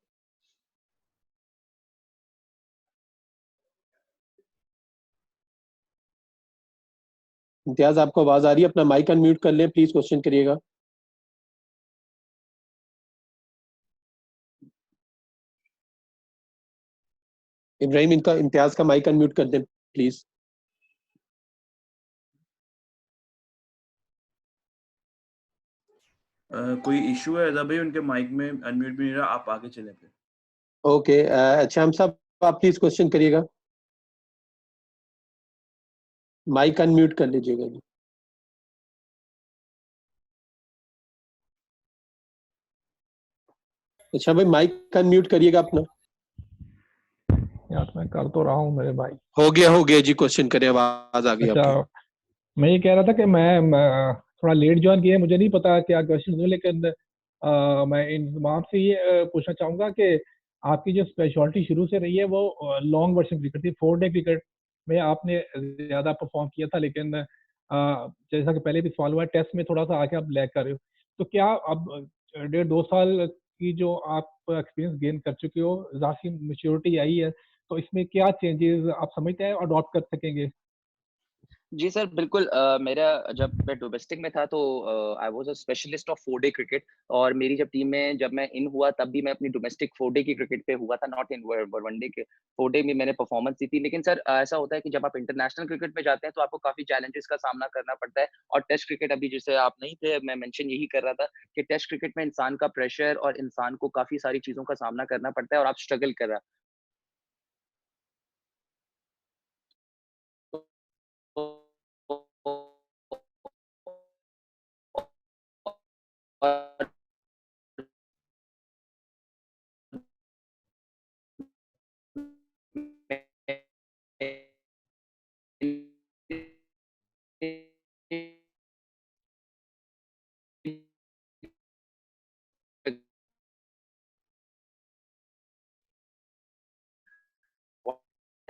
इम्तियाज आपको आवाज आ रही है? अपना माइक अनम्यूट कर लें प्लीज, क्वेश्चन करिएगा। इब्राहिम, इनका इम्तियाज का माइक अनम्यूट कर दें प्लीज। कोई इशू है रजा भाई, उनके माइक में अनम्यूट भी नहीं रहा, आप आगे चले फिर। ओके, अच्छा हम सब आप प्लीज क्वेश्चन करिएगा, माइक अनम्यूट कर लीजिएगा जी। अच्छा भाई माइक अनम्यूट करिएगा अपना। यार मैं कर तो रहा हूँ मेरे भाई। हो गया जी, क्वेश्चन करें, आवाज आ गई अच्छा, आपकी। मैं ये कह रहा था कि मैं थोड़ा लेट ज्वाइन किया है, मुझे नहीं पता क्या क्वेश्चन दूं, लेकिन मैं इमाम से ये पूछना चाहूंगा कि आपकी जो स्पेशलिटी शुरू से रही है वो लॉन्ग वर्जन क्रिकेट थी, 4 डे क्रिकेट में आपने ज्यादा परफॉर्म किया था, लेकिन जैसा कि पहले भी सवाल हुआ, टेस्ट में थोड़ा सा आके आप लैग कर रहे हो, तो क्या अब 1.5-2 साल की जो आप एक्सपीरियंस गेन कर चुके हो, जाती मेच्योरिटी आई है, तो इसमें क्या चेंजेस आप समझते हैं अडॉप्ट कर सकेंगे? जी सर बिल्कुल, मेरा जब मैं डोमेस्टिक में था तो I was a specialist of 4 day cricket, और मेरी जब टीम में जब मैं इन हुआ तब भी मैं अपनी डोमेस्टिक 4 डे की क्रिकेट पे हुआ था, नॉट इन वन डे के 4 डे में मैंने परफॉर्मेंस दी थी। लेकिन सर ऐसा होता है कि जब आप इंटरनेशनल क्रिकेट में जाते हैं तो आपको काफी चैलेंजेस का सामना करना पड़ता है, और टेस्ट क्रिकेट अभी जैसे आप नहीं थे, मैं मेंशन यही कर रहा था कि टेस्ट क्रिकेट में इंसान का प्रेशर और इंसान को काफी सारी चीजों का सामना करना पड़ता है और आप स्ट्रगल कर रहा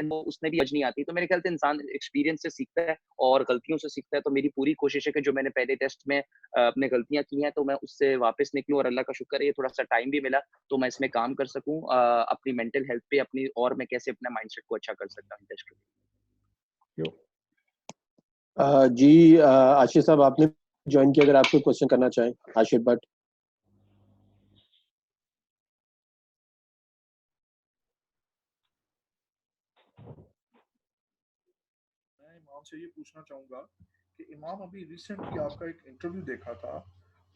वो उसमें भी समझ नहीं आती। तो मेरे ख्याल से इंसान एक्सपीरियंस से सीखता है और गलतियों से सीखता है। तो मेरी पूरी कोशिश है कि जो मैंने पहले टेस्ट में अपने गलतियां की हैं तो मैं उससे वापस निकलूं, और अल्लाह का शुक्र है ये थोड़ा सा टाइम भी मिला तो मैं इसमें काम कर सकूं अपनी मेंटल हेल्थ पे अपनी, और मैं कैसे अपना माइंडसेट को अच्छा कर सकता हूं टेस्ट के लिए। जी आशीष साहब आपने ज्वाइन किया, अगर आप कोई क्वेश्चन करना चाहें। आशीष भट्ट। मैं इमाम से ये पूछना चाहूँगा कि इमाम अभी रिसेंटली आपका एक इंटरव्यू देखा था,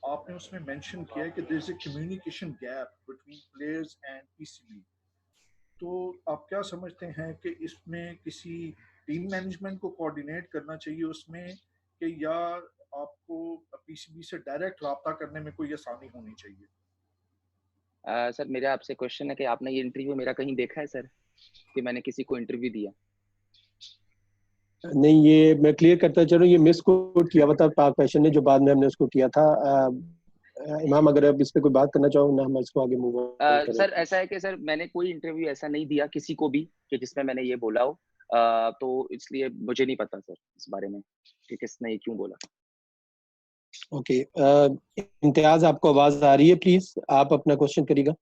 आपने उसमें मेंशन किया है कि there is a communication gap between players and PCB. तो आप क्या समझते हैं कि इसमें किसी टीम मैनेजमेंट को कोऑर्डिनेट करना चाहिए उसमें, कि या आपको पीसीबी से डायरेक्ट राब्ता करने में कोई आसानी होनी चाहिए? सर मेरा आपसे क्वेश्चन है कि आपने ये इंटरव्यू मेरा कहीं देखा है सर, कि मैंने किसी को इंटरव्यू दिया? नहीं, ये मैं क्लियर करता चलूं, ये मिस कोट किया हुआ था पाक फैशन ने, जो बाद में हमने उसको किया था। इमाम अगर आप इस पे कोई बात करना चाहो ना, हम इसको आगे मूव ऑन करें। सर ऐसा है कि सर मैंने कोई इंटरव्यू ऐसा नहीं दिया किसी को भी कि जिसमें मैंने ये बोला हो, तो इसलिए मुझे नहीं पता सर इस बारे में कि किसने ये क्यों बोला। ओके, इम्तियाज आपको आवाज आ रही है? प्लीज आप अपना क्वेश्चन करिएगा।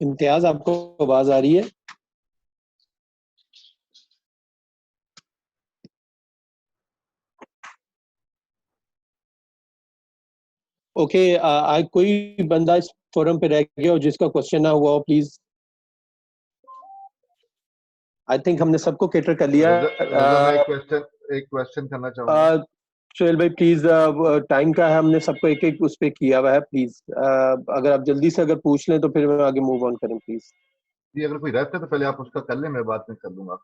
इम्तियाज आपको आवाज आ रही है? ओके, कोई बंदा इस फोरम पे रह गया हो जिसका क्वेश्चन ना हुआ हो, प्लीज। आई थिंक हमने सबको कैटर कर लिया। मैं एक क्वेश्चन करना चाहूंगा। सोहेल भाई प्लीज, टाइम का है, हमने सबको एक एक उस पे किया हुआ है। प्लीज अगर आप जल्दी से अगर पूछ लें तो फिर मैं आगे मूव ऑन करें प्लीज। जी अगर कोई रहता है तो पहले आप उसका कर लें, मैं बाद में कर लूंगा।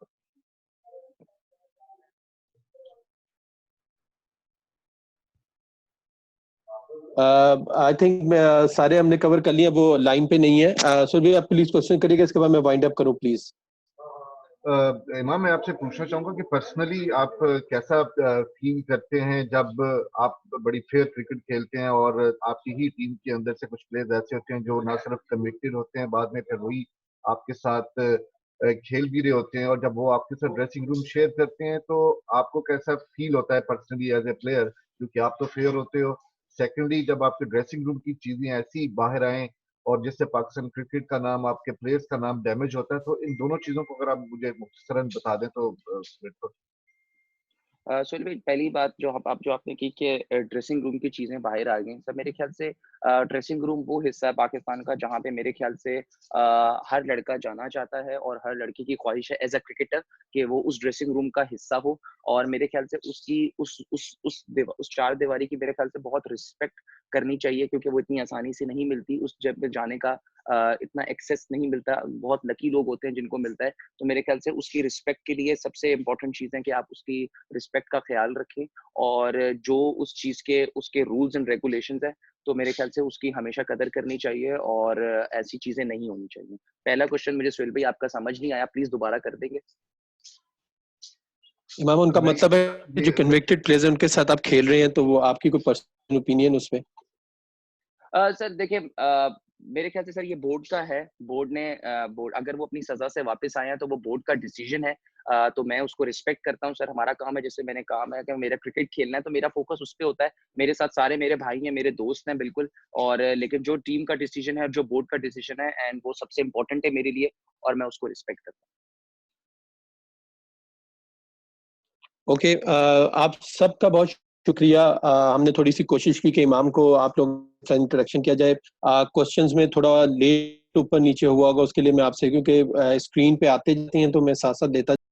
आई थिंक सारे हमने कवर कर लिए, वो लाइन पे नहीं है। सो भी आप प्लीज क्वेश्चन करिएगा, इसके बाद मैं वाइंड अप करूं प्लीज। इमाम मैं आपसे पूछना चाहूंगा कि पर्सनली आप कैसा फील करते हैं जब आप बड़ी फेयर क्रिकेट खेलते हैं और आपकी ही टीम के अंदर से कुछ प्लेयर्स ऐसे होते हैं जो ना सिर्फ कमिटेड होते हैं, बाद में फिर वही आपके साथ खेल भी रहे होते हैं, और जब वो आपके साथ ड्रेसिंग रूम शेयर करते हैं तो आपको कैसा फील होता है पर्सनली एज ए प्लेयर, क्योंकि आप तो फेयर होते हो। सेकेंडली जब आपके ड्रेसिंग रूम की चीजें ऐसी बाहर आए और जिससे पाकिस्तान क्रिकेट का नाम, आपके प्लेयर्स का नाम डैमेज होता है, तो इन दोनों चीजों को अगर आप मुझे मुख्तसरन बता दें तो सोहेल भाई पहली बात जो आपने की कि ड्रेसिंग रूम की चीजें बाहर आ गई, सर मेरे ख्याल से ड्रेसिंग रूम वो हिस्सा है पाकिस्तान का जहाँ पे मेरे ख्याल से हर लड़का जाना चाहता है और हर लड़की की ख्वाहिश है एज अ क्रिकेटर कि वो उस ड्रेसिंग रूम का हिस्सा हो। और मेरे ख्याल से उसकी उस चार दीवारी की मेरे ख्याल से बहुत रिस्पेक्ट करनी चाहिए, क्योंकि वो इतनी आसानी से नहीं मिलती। उस जगह पे जाने का इतना एक्सेस नहीं मिलता, बहुत लकी लोग होते हैं जिनको मिलता है। तो मेरे ख्याल से उसकी रिस्पेक्ट के लिए सबसे इम्पोर्टेंट चीज़ है कि आप उसकी रिस्पेक्ट का ख्याल रखें, और जो उस चीज़ के उसके रूल्स एंड रेगुलेशंस है तो मेरे ख्याल से उसकी हमेशा कदर करनी चाहिए और ऐसी चीज़ें नहीं होनी चाहिए। पहला क्वेश्चन मुझे सोहेल भाई आपका समझ नहीं आया, प्लीज दोबारा कर देंगे। इमाम उनका मतलब है जो कन्विक्टेड प्लेयर्स हैं उनके साथ आप खेल रहे हैं, तो वो आपकी कोई पर्सनल ओपिनियन उसमें? सर देखिए मेरे ख्याल से सर ये बोर्ड का है। बोर्ड अगर वो अपनी सजा से वापस आए हैं तो वो बोर्ड का डिसीजन है। तो मैं उसको रिस्पेक्ट करता हूँ सर। हमारा काम है, जैसे मैंने कहा है कि मेरा क्रिकेट खेलना है तो मेरा फोकस उस पर होता है। मेरे साथ सारे मेरे भाई हैं, मेरे दोस्त हैं बिल्कुल। और लेकिन जो टीम का डिसीजन है, जो बोर्ड का डिसीजन है, एंड वो सबसे इम्पोर्टेंट है मेरे लिए और मैं उसको रिस्पेक्ट करता हूँ। ओके, आप सबका बहुत शुक्रिया। हमने थोड़ी सी कोशिश की कि इमाम को आप लोग से इंटरेक्शन किया जाए। क्वेश्चंस में थोड़ा लेट ऊपर नीचे हुआ होगा, उसके लिए मैं आपसे, क्योंकि स्क्रीन पे आते जाते हैं तो मैं साथ साथ देता